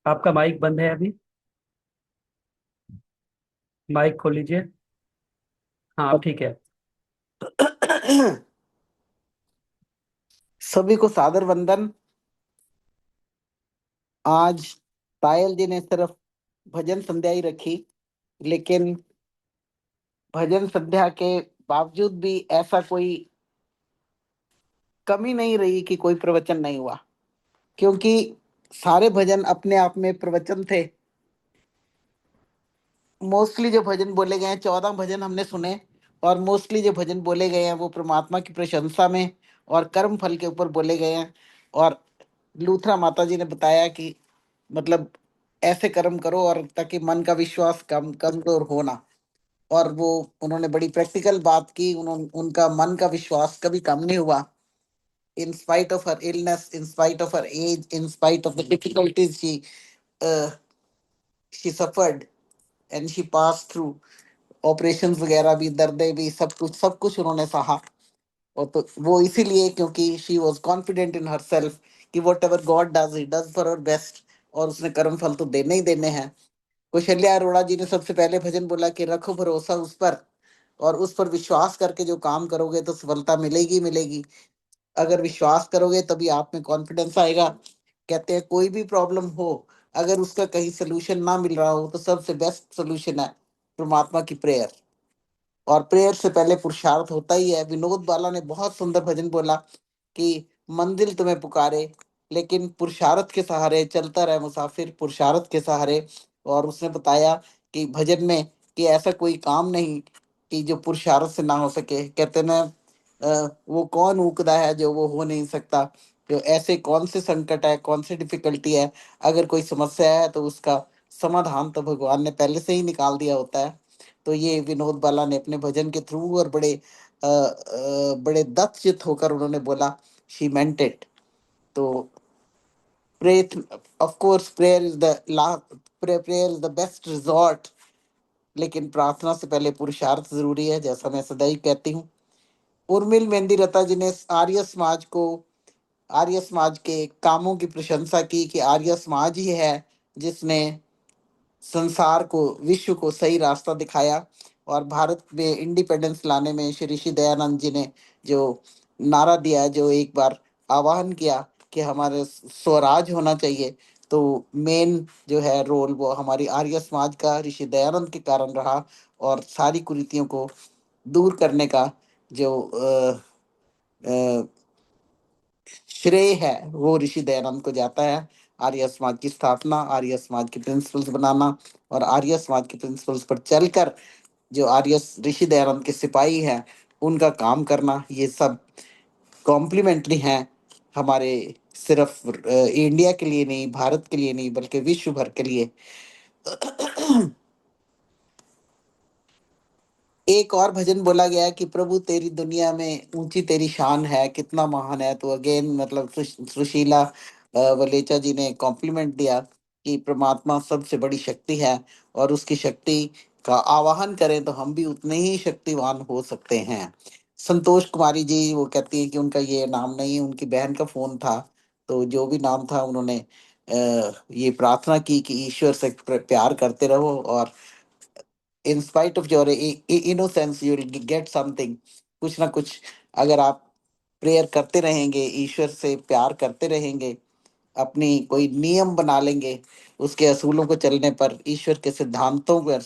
आपका माइक बंद है अभी, माइक खोल लीजिए। हाँ अब ठीक है। सभी को सादर वंदन। आज पायल जी ने सिर्फ भजन संध्या ही रखी, लेकिन भजन संध्या के बावजूद भी ऐसा कोई कमी नहीं रही कि कोई प्रवचन नहीं हुआ, क्योंकि सारे भजन अपने आप में प्रवचन थे। मोस्टली जो भजन बोले गए हैं, 14 भजन हमने सुने, और मोस्टली जो भजन बोले गए हैं वो परमात्मा की प्रशंसा में और कर्म फल के ऊपर बोले गए हैं। और लूथरा माता जी ने बताया कि मतलब ऐसे कर्म करो और ताकि मन का विश्वास कमजोर हो ना। और वो उन्होंने बड़ी प्रैक्टिकल बात की। उन्होंने उनका मन का विश्वास कभी कम नहीं हुआ। In spite of her illness, in spite of her age, in spite of the difficulties she suffered and she pass through operation वगैरह भी, दर्दे भी, सब कुछ उन्होंने सहा। और तो वो इसीलिए क्योंकि she was confident in herself कि whatever God does he does for our best, और उसने कर्म फल तो देने ही देने हैं। कौशल्या अरोड़ा जी ने सबसे पहले भजन बोला कि रखो भरोसा उस पर, और उस पर विश्वास करके जो काम करोगे तो सफलता मिलेगी मिलेगी। अगर विश्वास करोगे तभी आप में कॉन्फिडेंस आएगा। कहते हैं कोई भी प्रॉब्लम हो, अगर उसका कहीं सोल्यूशन ना मिल रहा हो तो सबसे बेस्ट सोल्यूशन है परमात्मा की प्रेयर। और प्रेयर से पहले पुरुषार्थ होता ही है। विनोद बाला ने बहुत सुंदर भजन बोला कि मंजिल तुम्हें पुकारे, लेकिन पुरुषार्थ के सहारे चलता रहे मुसाफिर, पुरुषार्थ के सहारे। और उसने बताया कि भजन में कि ऐसा कोई काम नहीं कि जो पुरुषार्थ से ना हो सके। कहते ना वो कौन ऊकदा है जो वो हो नहीं सकता। तो ऐसे कौन से संकट है, कौन सी डिफिकल्टी है, अगर कोई समस्या है तो उसका समाधान तो भगवान ने पहले से ही निकाल दिया होता है। तो ये विनोद बाला ने अपने भजन के थ्रू और बड़े दत्त होकर उन्होंने बोला, शी मेंट इट। तो pray of course prayer is the prayer is the best resort, लेकिन प्रार्थना से पहले पुरुषार्थ जरूरी है, जैसा मैं सदा ही कहती हूँ। उर्मिल मेहंदी रता जी ने आर्य समाज के कामों की प्रशंसा की कि आर्य समाज ही है जिसने संसार को, विश्व को सही रास्ता दिखाया। और भारत में इंडिपेंडेंस लाने में श्री ऋषि दयानंद जी ने जो नारा दिया, जो एक बार आह्वान किया कि हमारे स्वराज होना चाहिए, तो मेन जो है रोल वो हमारी आर्य समाज का ऋषि दयानंद के कारण रहा। और सारी कुरीतियों को दूर करने का जो अ, श्रेय है वो ऋषि दयानंद को जाता है। आर्य समाज की स्थापना, आर्य समाज के प्रिंसिपल्स बनाना और आर्य समाज के प्रिंसिपल्स पर चलकर जो आर्य ऋषि दयानंद के सिपाही हैं उनका काम करना, ये सब कॉम्प्लीमेंट्री हैं हमारे, सिर्फ इंडिया के लिए नहीं, भारत के लिए नहीं, बल्कि विश्व भर के लिए। एक और भजन बोला गया कि प्रभु तेरी दुनिया में ऊंची तेरी शान है, कितना महान है। तो अगेन मतलब सुशीला वलेचा जी ने कॉम्प्लीमेंट दिया कि परमात्मा सबसे बड़ी शक्ति है, और उसकी शक्ति का आवाहन करें तो हम भी उतने ही शक्तिवान हो सकते हैं। संतोष कुमारी जी वो कहती है कि उनका ये नाम नहीं, उनकी बहन का फोन था, तो जो भी नाम था उन्होंने ये प्रार्थना की कि ईश्वर से प्यार करते रहो, और इन spite of your innocence you will get something. कुछ ना कुछ अगर आप प्रेयर करते रहेंगे, ईश्वर से प्यार करते रहेंगे, अपनी कोई नियम बना लेंगे, उसके असूलों को चलने पर, ईश्वर के सिद्धांतों पर,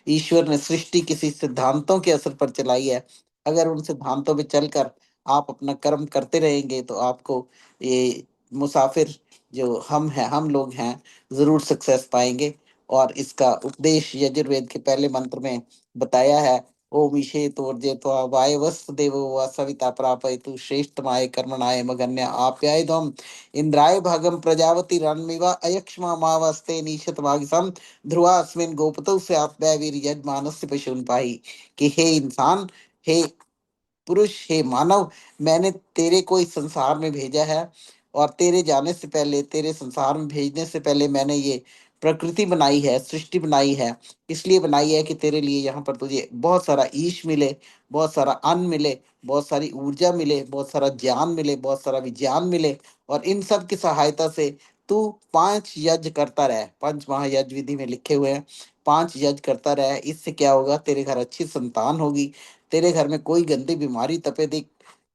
ईश्वर ने सृष्टि किसी सिद्धांतों के असर पर चलाई है। अगर उन सिद्धांतों पे चलकर आप अपना कर्म करते रहेंगे तो आपको ये मुसाफिर जो हम लोग हैं जरूर सक्सेस पाएंगे। और इसका उपदेश यजुर्वेद के पहले मंत्र में बताया है ओम ईशे तोर्जे तो वायवस् देवो व सविता प्रापयतु श्रेष्ठमाय कर्मणाय मगन्य आप्यायितम् इंद्राय भागम प्रजापति रणमिवा अयक्ष्मा मावस्ते निशत भागसम ध्रुवा अस्मिन् गोपतौ से आप्यावीर यजमानस्य पशुन पाही। कि हे इंसान, हे पुरुष, हे मानव, मैंने तेरे को इस संसार में भेजा है और तेरे जाने से पहले, तेरे संसार में भेजने से पहले मैंने ये प्रकृति बनाई है, सृष्टि बनाई है। इसलिए बनाई है कि तेरे लिए यहाँ पर तुझे बहुत सारा ईश मिले, बहुत सारा अन्न मिले, बहुत सारी ऊर्जा मिले, बहुत सारा ज्ञान मिले, बहुत सारा विज्ञान मिले। और इन सब की सहायता से तू 5 यज्ञ करता रहे। पंच महायज्ञ विधि में लिखे हुए हैं, 5 यज्ञ करता रहे। इससे क्या होगा, तेरे घर अच्छी संतान होगी, तेरे घर में कोई गंदी बीमारी तपेदिक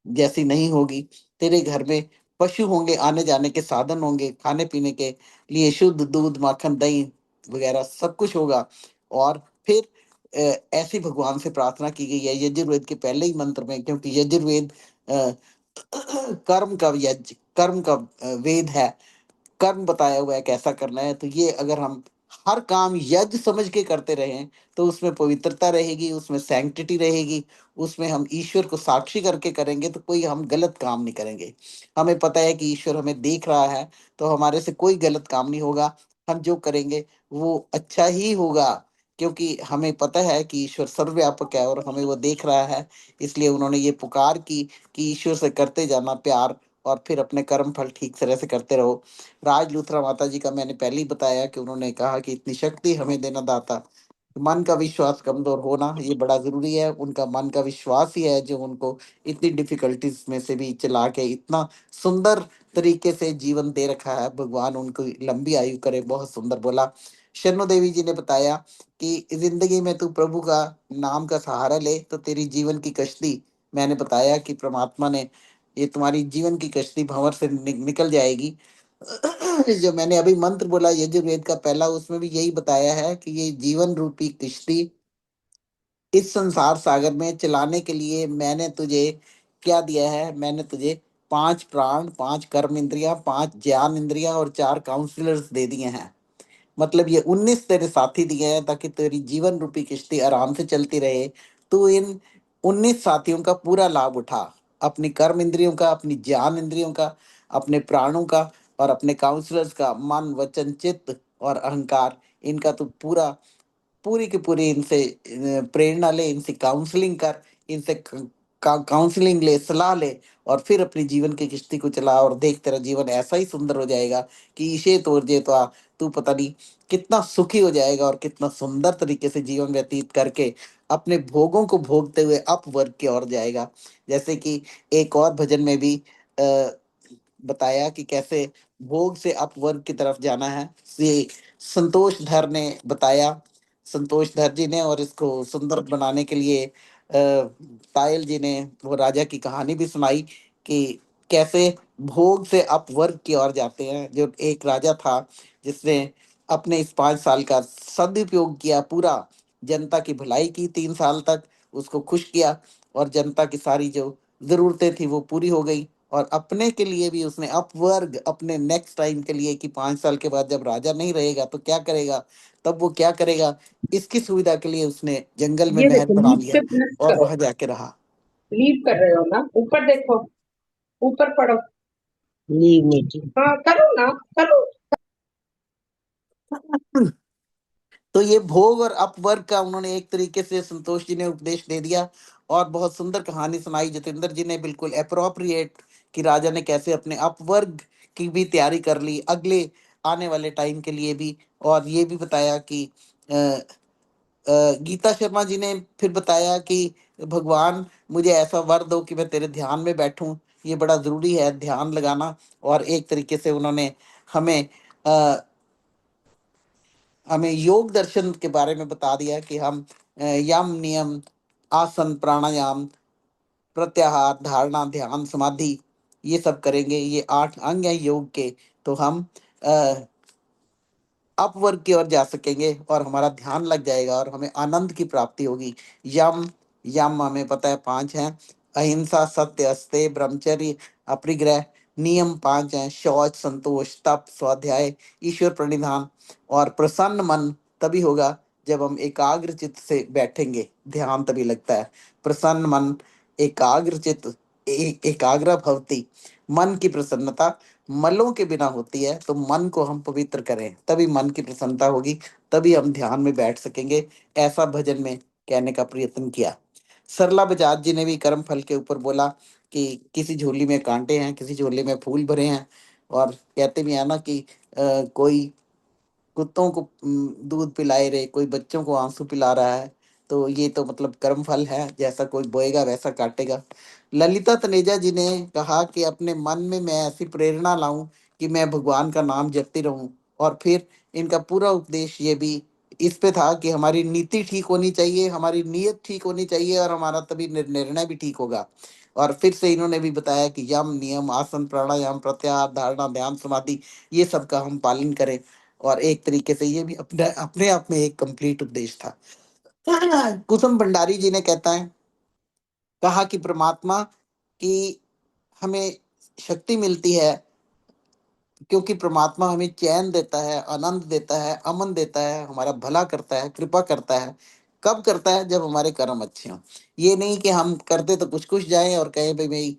जैसी नहीं होगी, तेरे घर में पशु होंगे, आने जाने के साधन होंगे, खाने पीने के लिए शुद्ध दूध, माखन, दही वगैरह सब कुछ होगा। और फिर ऐसी भगवान से प्रार्थना की गई है यजुर्वेद के पहले ही मंत्र में, क्योंकि यजुर्वेद अ, कर्म का यज्ञ, कर्म का वेद है। कर्म बताया हुआ है कैसा करना है। तो ये अगर हम हर काम यज्ञ समझ के करते रहें तो उसमें पवित्रता रहेगी, उसमें सैंक्टिटी रहेगी, उसमें हम ईश्वर को साक्षी करके करेंगे तो कोई हम गलत काम नहीं करेंगे। हमें पता है कि ईश्वर हमें देख रहा है, तो हमारे से कोई गलत काम नहीं होगा। हम जो करेंगे वो अच्छा ही होगा, क्योंकि हमें पता है कि ईश्वर सर्वव्यापक है और हमें वो देख रहा है। इसलिए उन्होंने ये पुकार की कि ईश्वर से करते जाना प्यार, और फिर अपने कर्म फल ठीक तरह से करते रहो। राज लूथरा माता जी का मैंने पहले ही बताया कि उन्होंने कहा कि इतनी शक्ति हमें देना दाता। मन का विश्वास कमजोर होना ये बड़ा जरूरी है। उनका मन का विश्वास ही है जो उनको इतनी डिफिकल्टीज में से भी चला के इतना सुंदर तरीके से जीवन दे रखा है। भगवान उनको लंबी आयु करे। बहुत सुंदर बोला। शरणो देवी जी ने बताया कि जिंदगी में तू प्रभु का नाम का सहारा ले तो तेरी जीवन की कश्ती, मैंने बताया कि परमात्मा ने ये तुम्हारी जीवन की कश्ती भंवर से निकल जाएगी। जो मैंने अभी मंत्र बोला यजुर्वेद का पहला, उसमें भी यही बताया है कि ये जीवन रूपी किश्ती इस संसार सागर में चलाने के लिए मैंने तुझे क्या दिया है। मैंने तुझे 5 प्राण, 5 कर्म इंद्रियां, 5 ज्ञान इंद्रियां और 4 काउंसलर्स दे दिए हैं। मतलब ये 19 तेरे साथी दिए हैं ताकि तेरी जीवन रूपी किश्ती आराम से चलती रहे। तू इन 19 साथियों का पूरा लाभ उठा, अपनी कर्म इंद्रियों का, अपनी ज्ञान इंद्रियों का, अपने प्राणों का और अपने काउंसलर्स का, मन वचन चित्त और अहंकार, इनका तू पूरा पूरी की पूरी इनसे प्रेरणा ले, इनसे काउंसलिंग कर, इनसे काउंसलिंग ले, सलाह ले, और फिर अपनी जीवन की किश्ती को चला। और देख तेरा जीवन ऐसा ही सुंदर हो जाएगा कि इसे तोड़ जे तो तू पता नहीं कितना सुखी हो जाएगा और कितना सुंदर तरीके से जीवन व्यतीत करके अपने भोगों को भोगते हुए अपवर्ग की ओर जाएगा। जैसे कि एक और भजन में भी आ, बताया कि कैसे भोग से अपवर्ग की तरफ जाना है। ये संतोष धर ने बताया, संतोष धर जी ने। और इसको सुंदर बनाने के लिए पायल जी ने वो राजा की कहानी भी सुनाई कि कैसे भोग से अपवर्ग की ओर जाते हैं। जो एक राजा था जिसने अपने इस 5 साल का सदुपयोग किया, पूरा जनता की भलाई की, 3 साल तक उसको खुश किया और जनता की सारी जो जरूरतें थी वो पूरी हो गई। और अपने के लिए भी उसने अपवर्ग, अपने नेक्स्ट टाइम के लिए कि 5 साल के बाद जब राजा नहीं रहेगा तो क्या करेगा, तब वो क्या करेगा, इसकी सुविधा के लिए उसने जंगल में ये महल देखो, बना लीव लिया पे प्रेस और करो। वहां जाके रहा। लीव कर रहे हो ना, ऊपर देखो, ऊपर पढ़ो। लीव नीचे। हाँ करो ना, करो। तो ये भोग और अपवर्ग का उन्होंने एक तरीके से संतोष जी ने उपदेश दे दिया और बहुत सुंदर कहानी सुनाई जतेंद्र जी ने, बिल्कुल अप्रोप्रिएट, कि राजा ने कैसे अपने अपवर्ग की भी तैयारी कर ली अगले आने वाले टाइम के लिए भी। और ये भी बताया कि गीता शर्मा जी ने फिर बताया कि भगवान मुझे ऐसा वर दो कि मैं तेरे ध्यान में बैठूं। ये बड़ा जरूरी है ध्यान लगाना। और एक तरीके से उन्होंने हमें अ, हमें योग दर्शन के बारे में बता दिया कि हम यम नियम, आसन, प्राणायाम, प्रत्याहार, धारणा, ध्यान, समाधि ये सब करेंगे। ये 8 अंग हैं योग के। तो हम अपवर्ग की ओर जा सकेंगे और हमारा ध्यान लग जाएगा और हमें आनंद की प्राप्ति होगी। यम, यम हमें पता है 5 हैं, अहिंसा, सत्य, अस्तेय, ब्रह्मचर्य, अपरिग्रह। नियम 5 हैं, शौच, संतोष, तप, स्वाध्याय, ईश्वर प्रणिधान। और प्रसन्न मन तभी होगा जब हम एकाग्र चित्त से बैठेंगे, ध्यान तभी लगता है। प्रसन्न मन एकाग्र चित्त एकाग्र भवति। मन की प्रसन्नता मलों के बिना होती है, तो मन को हम पवित्र करें, तभी मन की प्रसन्नता होगी, तभी हम ध्यान में बैठ सकेंगे। ऐसा भजन में कहने का प्रयत्न किया। सरला बजाज जी ने भी कर्म फल के ऊपर बोला कि किसी झोली में कांटे हैं, किसी झोली में फूल भरे हैं, और कहते भी है ना कि कोई कुत्तों को दूध पिलाए रहे, कोई बच्चों को आंसू पिला रहा है। तो ये तो मतलब कर्म फल है, जैसा कोई बोएगा वैसा काटेगा। ललिता तनेजा जी ने कहा कि अपने मन में मैं ऐसी प्रेरणा लाऊं कि मैं भगवान का नाम जपती रहूं। और फिर इनका पूरा उपदेश ये भी इस पे था कि हमारी नीति ठीक होनी चाहिए, हमारी नीयत ठीक होनी चाहिए, और हमारा तभी निर्णय भी ठीक होगा। और फिर से इन्होंने भी बताया कि यम नियम आसन प्राणायाम प्रत्याहार धारणा ध्यान समाधि, ये सब का हम पालन करें। और एक तरीके से ये भी अपने अपने आप में एक कंप्लीट उपदेश था। कुसुम भंडारी जी ने कहा कि परमात्मा की हमें शक्ति मिलती है क्योंकि परमात्मा हमें चैन देता है, आनंद देता है, अमन देता है, हमारा भला करता है, कृपा करता है। कब करता है? जब हमारे कर्म अच्छे हों। ये नहीं कि हम करते तो कुछ कुछ जाएं और कहें भाई भाई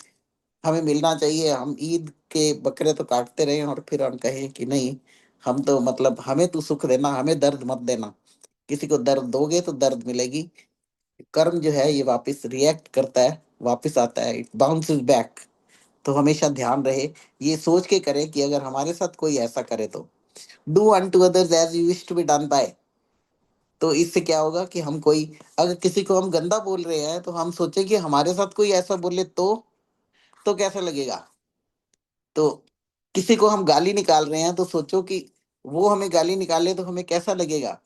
हमें मिलना चाहिए, हम ईद के बकरे तो काटते रहे और फिर हम कहें कि नहीं, हम तो मतलब हमें तू सुख देना, हमें दर्द मत देना। किसी को दर्द दोगे तो दर्द मिलेगी। कर्म जो है ये वापस रिएक्ट करता है, वापस आता है, इट बाउंसेस बैक। तो हमेशा ध्यान रहे, ये सोच के करें कि अगर हमारे साथ कोई ऐसा करे तो do unto others as you wish to be done by. तो इससे क्या होगा कि हम कोई अगर किसी को हम गंदा बोल रहे हैं तो हम सोचे कि हमारे साथ कोई ऐसा बोले तो कैसा लगेगा। तो किसी को हम गाली निकाल रहे हैं तो सोचो कि वो हमें गाली निकाले तो हमें कैसा लगेगा।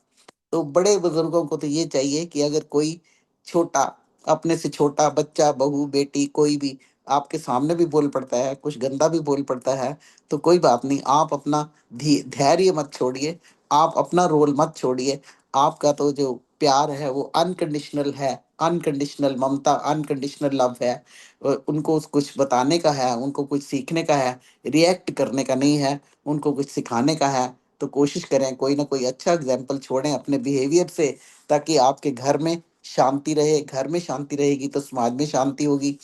तो बड़े बुजुर्गों को तो ये चाहिए कि अगर कोई छोटा, अपने से छोटा बच्चा, बहू, बेटी, कोई भी आपके सामने भी बोल पड़ता है, कुछ गंदा भी बोल पड़ता है, तो कोई बात नहीं, आप अपना धैर्य मत छोड़िए, आप अपना रोल मत छोड़िए। आपका तो जो प्यार है वो अनकंडीशनल है, अनकंडीशनल ममता, अनकंडीशनल लव है। उनको कुछ बताने का है, उनको कुछ सीखने का है, रिएक्ट करने का नहीं है, उनको कुछ सिखाने का है। तो कोशिश करें कोई ना कोई अच्छा एग्जाम्पल छोड़ें अपने बिहेवियर से, ताकि आपके घर में शांति रहे। घर में शांति रहेगी तो समाज में शांति होगी,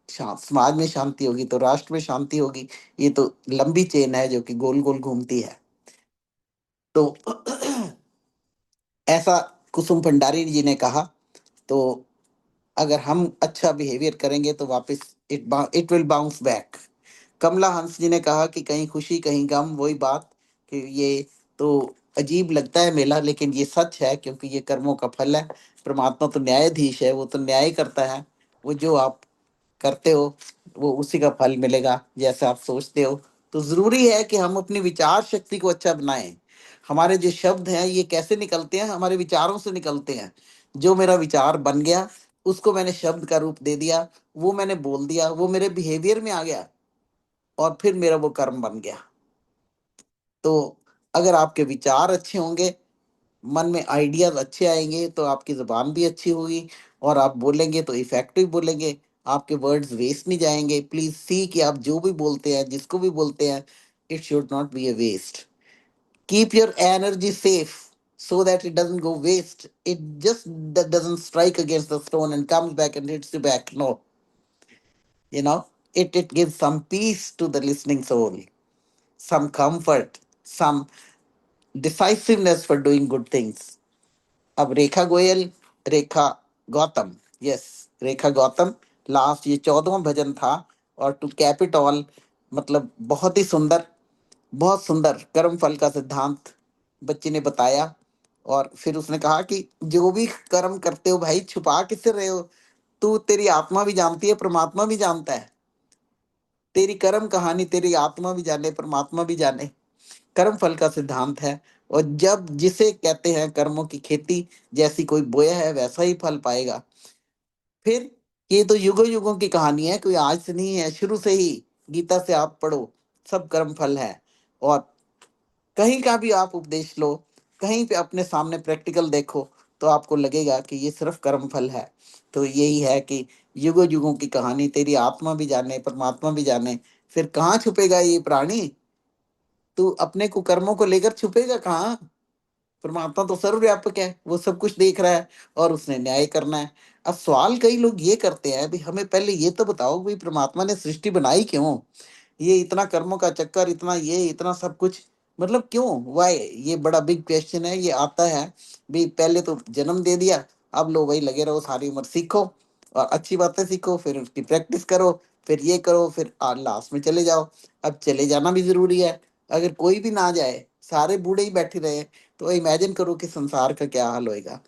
समाज में शांति होगी तो राष्ट्र में शांति होगी। ये तो लंबी चेन है जो कि गोल गोल घूमती है। तो ऐसा कुसुम भंडारी जी ने कहा। तो अगर हम अच्छा बिहेवियर करेंगे तो वापस इट विल बाउंस बैक। कमला हंस जी ने कहा कि कहीं खुशी कहीं गम, वही बात कि ये तो अजीब लगता है मेला, लेकिन ये सच है क्योंकि ये कर्मों का फल है। परमात्मा तो न्यायाधीश है, वो तो न्याय करता है। वो जो आप करते हो वो उसी का फल मिलेगा जैसा आप सोचते हो। तो जरूरी है कि हम अपनी विचार शक्ति को अच्छा बनाएं। हमारे जो शब्द हैं ये कैसे निकलते हैं? हमारे विचारों से निकलते हैं। जो मेरा विचार बन गया उसको मैंने शब्द का रूप दे दिया, वो मैंने बोल दिया, वो मेरे बिहेवियर में आ गया और फिर मेरा वो कर्म बन गया। तो अगर आपके विचार अच्छे होंगे, मन में आइडियाज अच्छे आएंगे, तो आपकी जुबान भी अच्छी होगी और आप बोलेंगे तो इफेक्टिव बोलेंगे, आपके वर्ड्स वेस्ट नहीं जाएंगे। प्लीज सी कि आप जो भी बोलते हैं, जिसको भी बोलते हैं, it should not be a waste. Keep your energy safe so that it doesn't go waste. It just that doesn't strike against the stone and comes back and hits you back. No, it gives some peace to the listening soul, some comfort, some decisiveness for doing good things. अब रेखा गोयल, रेखा Gautam, yes, रेखा Gautam, last ये 14वां भजन था। और to cap it all, मतलब बहुत ही सुंदर, बहुत सुंदर कर्म फल का सिद्धांत बच्ची ने बताया। और फिर उसने कहा कि जो भी कर्म करते हो भाई, छुपा किससे रहे हो? तू, तेरी आत्मा भी जानती है, परमात्मा भी जानता है। तेरी कर्म कहानी तेरी आत्मा भी जाने, परमात्मा भी जाने। कर्म फल का सिद्धांत है। और जब जिसे कहते हैं कर्मों की खेती, जैसी कोई बोया है वैसा ही फल पाएगा। फिर ये तो युगों युगों की कहानी है, कोई आज से नहीं है, शुरू से ही गीता से आप पढ़ो, सब कर्म फल है। और कहीं का भी आप उपदेश लो, कहीं पे अपने सामने प्रैक्टिकल देखो, तो आपको लगेगा कि ये सिर्फ कर्म फल है। तो यही है कि युगों युगों की कहानी, तेरी आत्मा भी जाने, परमात्मा भी जाने। फिर कहाँ छुपेगा ये प्राणी? तू अपने कुकर्मों को लेकर छुपेगा कहाँ? परमात्मा तो सर्वव्यापक है, वो सब कुछ देख रहा है और उसने न्याय करना है। अब सवाल कई लोग ये करते हैं, भाई हमें पहले ये तो बताओ, भाई परमात्मा ने सृष्टि बनाई क्यों? ये इतना कर्मों का चक्कर, इतना ये इतना सब कुछ, मतलब क्यों, वाई? ये बड़ा बिग क्वेश्चन है, ये आता है। भाई पहले तो जन्म दे दिया, अब लो भाई लगे रहो सारी उम्र सीखो और अच्छी बातें सीखो, फिर उसकी प्रैक्टिस करो, फिर ये करो, फिर लास्ट में चले जाओ। अब चले जाना भी जरूरी है। अगर कोई भी ना जाए, सारे बूढ़े ही बैठे रहे, तो इमेजिन करो कि संसार का क्या हाल होएगा।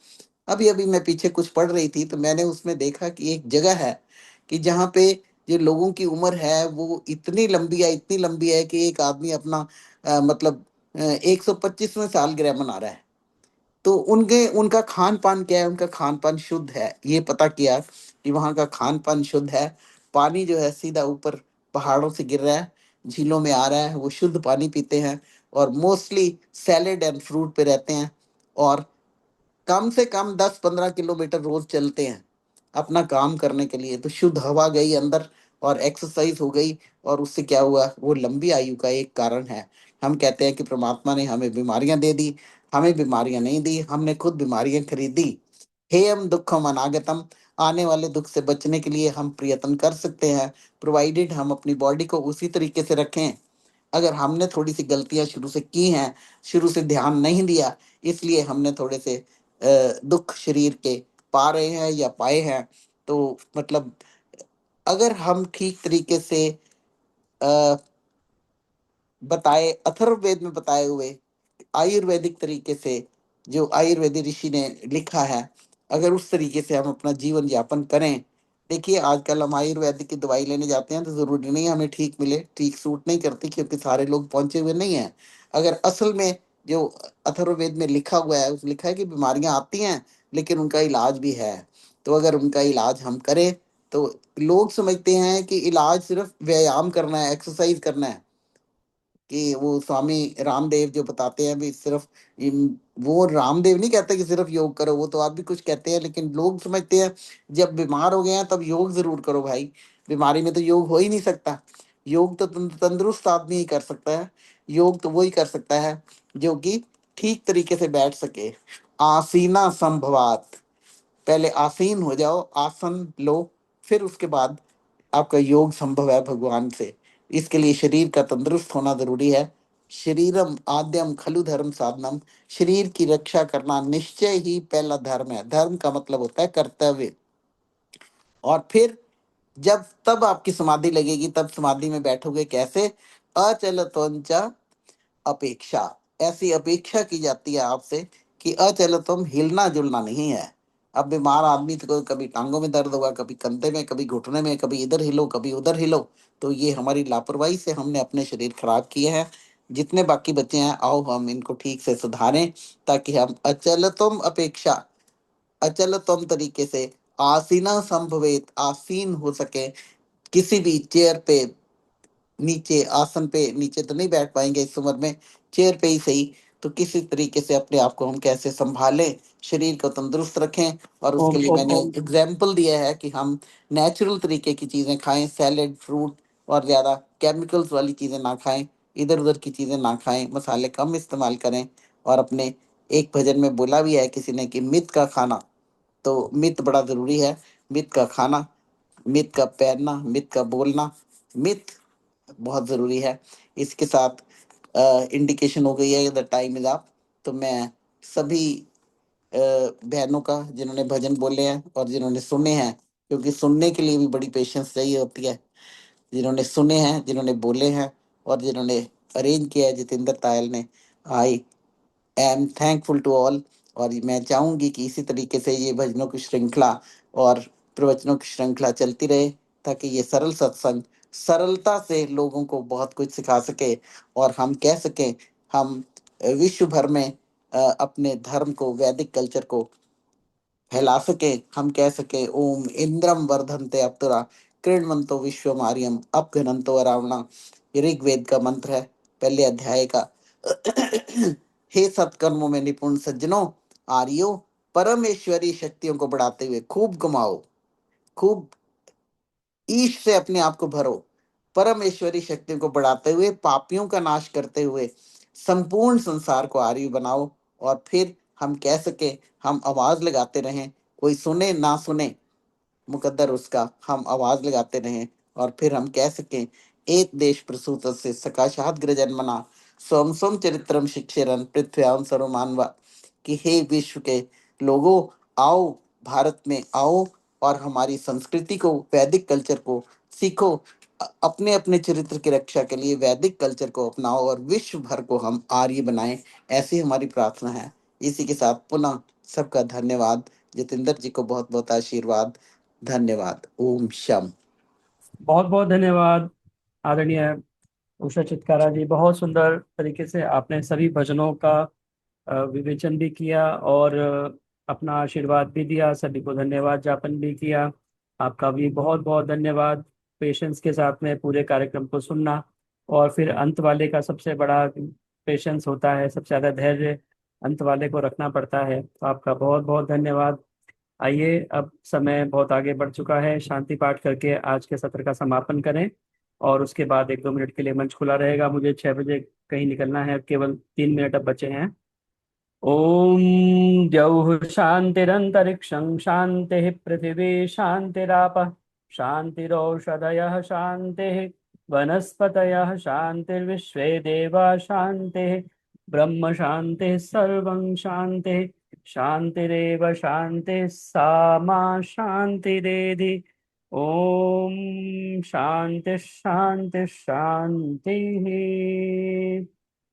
अभी अभी मैं पीछे कुछ पढ़ रही थी, तो मैंने उसमें देखा कि एक जगह है कि जहाँ पे जो लोगों की उम्र है वो इतनी लंबी है, इतनी लंबी है कि एक आदमी अपना मतलब 125वें सालगिरह मना रहा है। तो उनके उनका खान पान क्या है? उनका खान पान शुद्ध है, ये पता किया कि वहाँ का खान पान शुद्ध है। पानी जो है सीधा ऊपर पहाड़ों से गिर रहा है, झीलों में आ रहा है, वो शुद्ध पानी पीते हैं और मोस्टली सैलेड एंड फ्रूट पे रहते हैं। और कम से कम 10-15 किलोमीटर रोज चलते हैं अपना काम करने के लिए। तो शुद्ध हवा गई अंदर और एक्सरसाइज हो गई, और उससे क्या हुआ? वो लंबी आयु का एक कारण है। हम कहते हैं कि परमात्मा ने हमें बीमारियां दे दी, हमें बीमारियां नहीं दी, हमने खुद बीमारियां खरीदी। हेयम दुखम अनागतम, आने वाले दुख से बचने के लिए हम प्रयत्न कर सकते हैं, प्रोवाइडेड हम अपनी बॉडी को उसी तरीके से रखें। अगर हमने थोड़ी सी गलतियां शुरू से की हैं, शुरू से ध्यान नहीं दिया, इसलिए हमने थोड़े से दुख शरीर के पा रहे हैं या पाए हैं। तो मतलब अगर हम ठीक तरीके से अ, बताए, अथर्ववेद में बताए हुए आयुर्वेदिक तरीके से, जो आयुर्वेदिक ऋषि ने लिखा है, अगर उस तरीके से हम अपना जीवन यापन करें। देखिए आजकल हम आयुर्वेदिक की दवाई लेने जाते हैं तो जरूरी नहीं है हमें ठीक मिले, ठीक सूट नहीं करती, क्योंकि सारे लोग पहुंचे हुए नहीं हैं। अगर असल में जो अथर्ववेद में लिखा हुआ है, उस लिखा है कि बीमारियां आती हैं लेकिन उनका इलाज भी है। तो अगर उनका इलाज हम करें, तो लोग समझते हैं कि इलाज सिर्फ व्यायाम करना है, एक्सरसाइज करना है, कि वो स्वामी रामदेव जो बताते हैं भी सिर्फ वो रामदेव नहीं कहते कि सिर्फ योग करो, वो तो आप भी कुछ कहते हैं, लेकिन लोग समझते हैं जब बीमार हो गए हैं तब योग जरूर करो। भाई बीमारी में तो योग हो ही नहीं सकता। योग तो तंदुरुस्त आदमी ही कर सकता है। योग तो वही कर सकता है जो कि ठीक तरीके से बैठ सके। आसीना संभवात, पहले आसीन हो जाओ, आसन लो, फिर उसके बाद आपका योग संभव है भगवान से। इसके लिए शरीर का तंदुरुस्त होना जरूरी है। शरीरम आद्यम खलु धर्म साधनम, शरीर की रक्षा करना निश्चय ही पहला धर्म है। धर्म का मतलब होता है कर्तव्य। और फिर जब तब आपकी समाधि लगेगी, तब समाधि में बैठोगे कैसे? अचल अपेक्षा, ऐसी अपेक्षा की जाती है आपसे कि अचल तुम, हिलना जुलना नहीं है। अब बीमार आदमी को कभी टांगों में दर्द होगा, कभी कंधे में, कभी घुटने में, कभी इधर हिलो कभी उधर हिलो। तो ये हमारी लापरवाही से हमने अपने शरीर खराब किए हैं। जितने बाकी बच्चे हैं, आओ हम इनको ठीक से सुधारें, ताकि हम अचलतम अपेक्षा, अचलतम तरीके से आसीना संभवेत, आसीन हो सके। किसी भी चेयर पे, नीचे आसन पे, नीचे तो नहीं बैठ पाएंगे इस उम्र में, चेयर पे ही सही। तो किसी तरीके से अपने आप को हम कैसे संभालें, शरीर को तंदुरुस्त रखें। और उसके लिए मैंने एग्जाम्पल दिया है कि हम नेचुरल तरीके की चीजें खाएं, सैलेड फ्रूट, और ज्यादा केमिकल्स वाली चीजें ना खाएं, इधर उधर की चीजें ना खाएं, मसाले कम इस्तेमाल करें। और अपने, एक भजन में बोला भी है किसी ने कि मित का खाना, तो मित बड़ा जरूरी है। मित का खाना, मित का पहनना, मित का बोलना, मित बहुत जरूरी है। इसके साथ इंडिकेशन हो गई है द टाइम इज अप। तो मैं सभी बहनों का, जिन्होंने भजन बोले हैं और जिन्होंने सुने हैं, क्योंकि सुनने के लिए भी बड़ी पेशेंस चाहिए होती है, जिन्होंने सुने हैं, जिन्होंने बोले हैं, और जिन्होंने अरेंज किया है जितेंद्र तायल ने, I am thankful to all. और मैं चाहूंगी कि इसी तरीके से ये भजनों की श्रृंखला और प्रवचनों की श्रृंखला चलती रहे, ताकि ये सरल सत्संग सरलता से लोगों को बहुत कुछ सिखा सके, और हम कह सकें, हम विश्व भर में अपने धर्म को, वैदिक कल्चर को फैला सके। हम कह सके ओम इंद्रम वर्धन्ते अप्सरा कृण्वन्तो विश्वम आर्यम अपघ्नन्तो अरावणा, ऋग्वेद का मंत्र है, पहले अध्याय का। हे सत्कर्मों में निपुण सज्जनों, आर्यो, परमेश्वरी शक्तियों को बढ़ाते हुए खूब कमाओ, खूब ईश से अपने आप को भरो, परमेश्वरी शक्तियों को बढ़ाते हुए, पापियों का नाश करते हुए संपूर्ण संसार को आर्य बनाओ। और फिर हम कह सके, हम आवाज लगाते रहें, कोई सुने ना सुने मुकद्दर उसका, हम आवाज लगाते रहें और फिर हम कह सकें, एक देश प्रसूत से सकाशात गृहजन्मना स्वम स्वम चरित्रम शिक्षरन पृथ्व्याम सर्वमानवा, कि हे विश्व के लोगों, आओ भारत में आओ और हमारी संस्कृति को, वैदिक कल्चर को सीखो, अपने अपने चरित्र की रक्षा के लिए वैदिक कल्चर को अपनाओ और विश्व भर को हम आर्य बनाएं, ऐसी हमारी प्रार्थना है। इसी के साथ पुनः सबका धन्यवाद। जितेंद्र जी को बहुत बहुत आशीर्वाद। धन्यवाद। ओम शम। बहुत बहुत धन्यवाद आदरणीय उषा चित्कारा जी। बहुत सुंदर तरीके से आपने सभी भजनों का विवेचन भी किया और अपना आशीर्वाद भी दिया, सभी को धन्यवाद ज्ञापन भी किया। आपका भी बहुत बहुत धन्यवाद पेशेंस के साथ में पूरे कार्यक्रम को सुनना, और फिर अंत वाले का सबसे बड़ा पेशेंस होता है, सबसे ज़्यादा धैर्य अंत वाले को रखना पड़ता है। तो आपका बहुत बहुत धन्यवाद। आइए, अब समय बहुत आगे बढ़ चुका है, शांति पाठ करके आज के सत्र का समापन करें और उसके बाद 1-2 मिनट के लिए मंच खुला रहेगा। मुझे 6 बजे कहीं निकलना है, केवल 3 मिनट अब बचे हैं। ओम द्यौः शान्तिरन्तरिक्षं शान्तिः पृथिवी शान्तिरापः शान्तिरौषधयः शान्तिः वनस्पतयः शान्तिर्विश्वे देवा शान्तिः ब्रह्म शान्तिः सर्वं शान्तिः शान्तिरेव शान्तिः सा शान्तिरेधि। ओम शांति शांति शांति।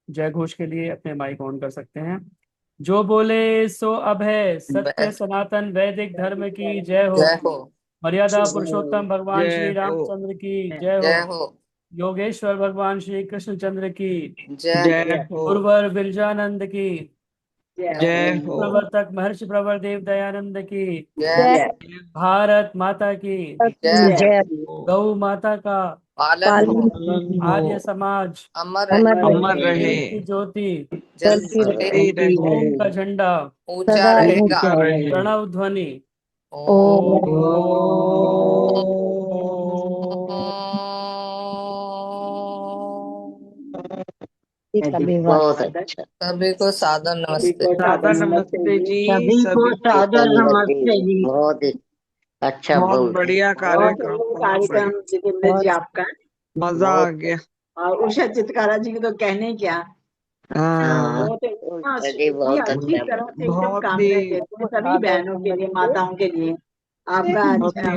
जय घोष के लिए अपने माइक ऑन कर सकते हैं। जो बोले सो अभय, सत्य सनातन वैदिक धर्म की जय हो। जय हो। मर्यादा पुरुषोत्तम भगवान श्री जय हो। रामचंद्र की जय जय हो। हो। योगेश्वर भगवान श्री कृष्णचंद्र की जय जय हो। गुरुवर बिरजानंद की जय हो। प्रवर्तक महर्षि प्रवर देव दयानंद की जय भारत माता की जय जय गौ माता का पालन हो। पालन हो। आर्य समाज अमर अमर रहे। रहे। देश की ज्योति जलती रहे। जलती रहे। ओम का झंडा ऊंचा सदा रहेगा। ऊंचा रहे। प्रणव ध्वनि ओम। जी बहुत अच्छा। सभी को सादर नमस्ते। दादा नमस्ते जी। सभी को सभी सादर नमस्ते जी। बहुत ही अच्छा, बहुत बहुत बढ़िया बहुत कार्यक्रम, बढ़िया बहुत कार्यक्रम बढ़िया, जितेंद्र जी आपका। मजा आ बहुत गया। और उषा चित्कारा जी की तो कहने क्या। हाँ, बहुत जी बहुत अच्छी अच्छा तरह से एकदम बहुत काम ही देते हैं सभी बहनों के लिए, माताओं के लिए। आपका बहुत ही उषा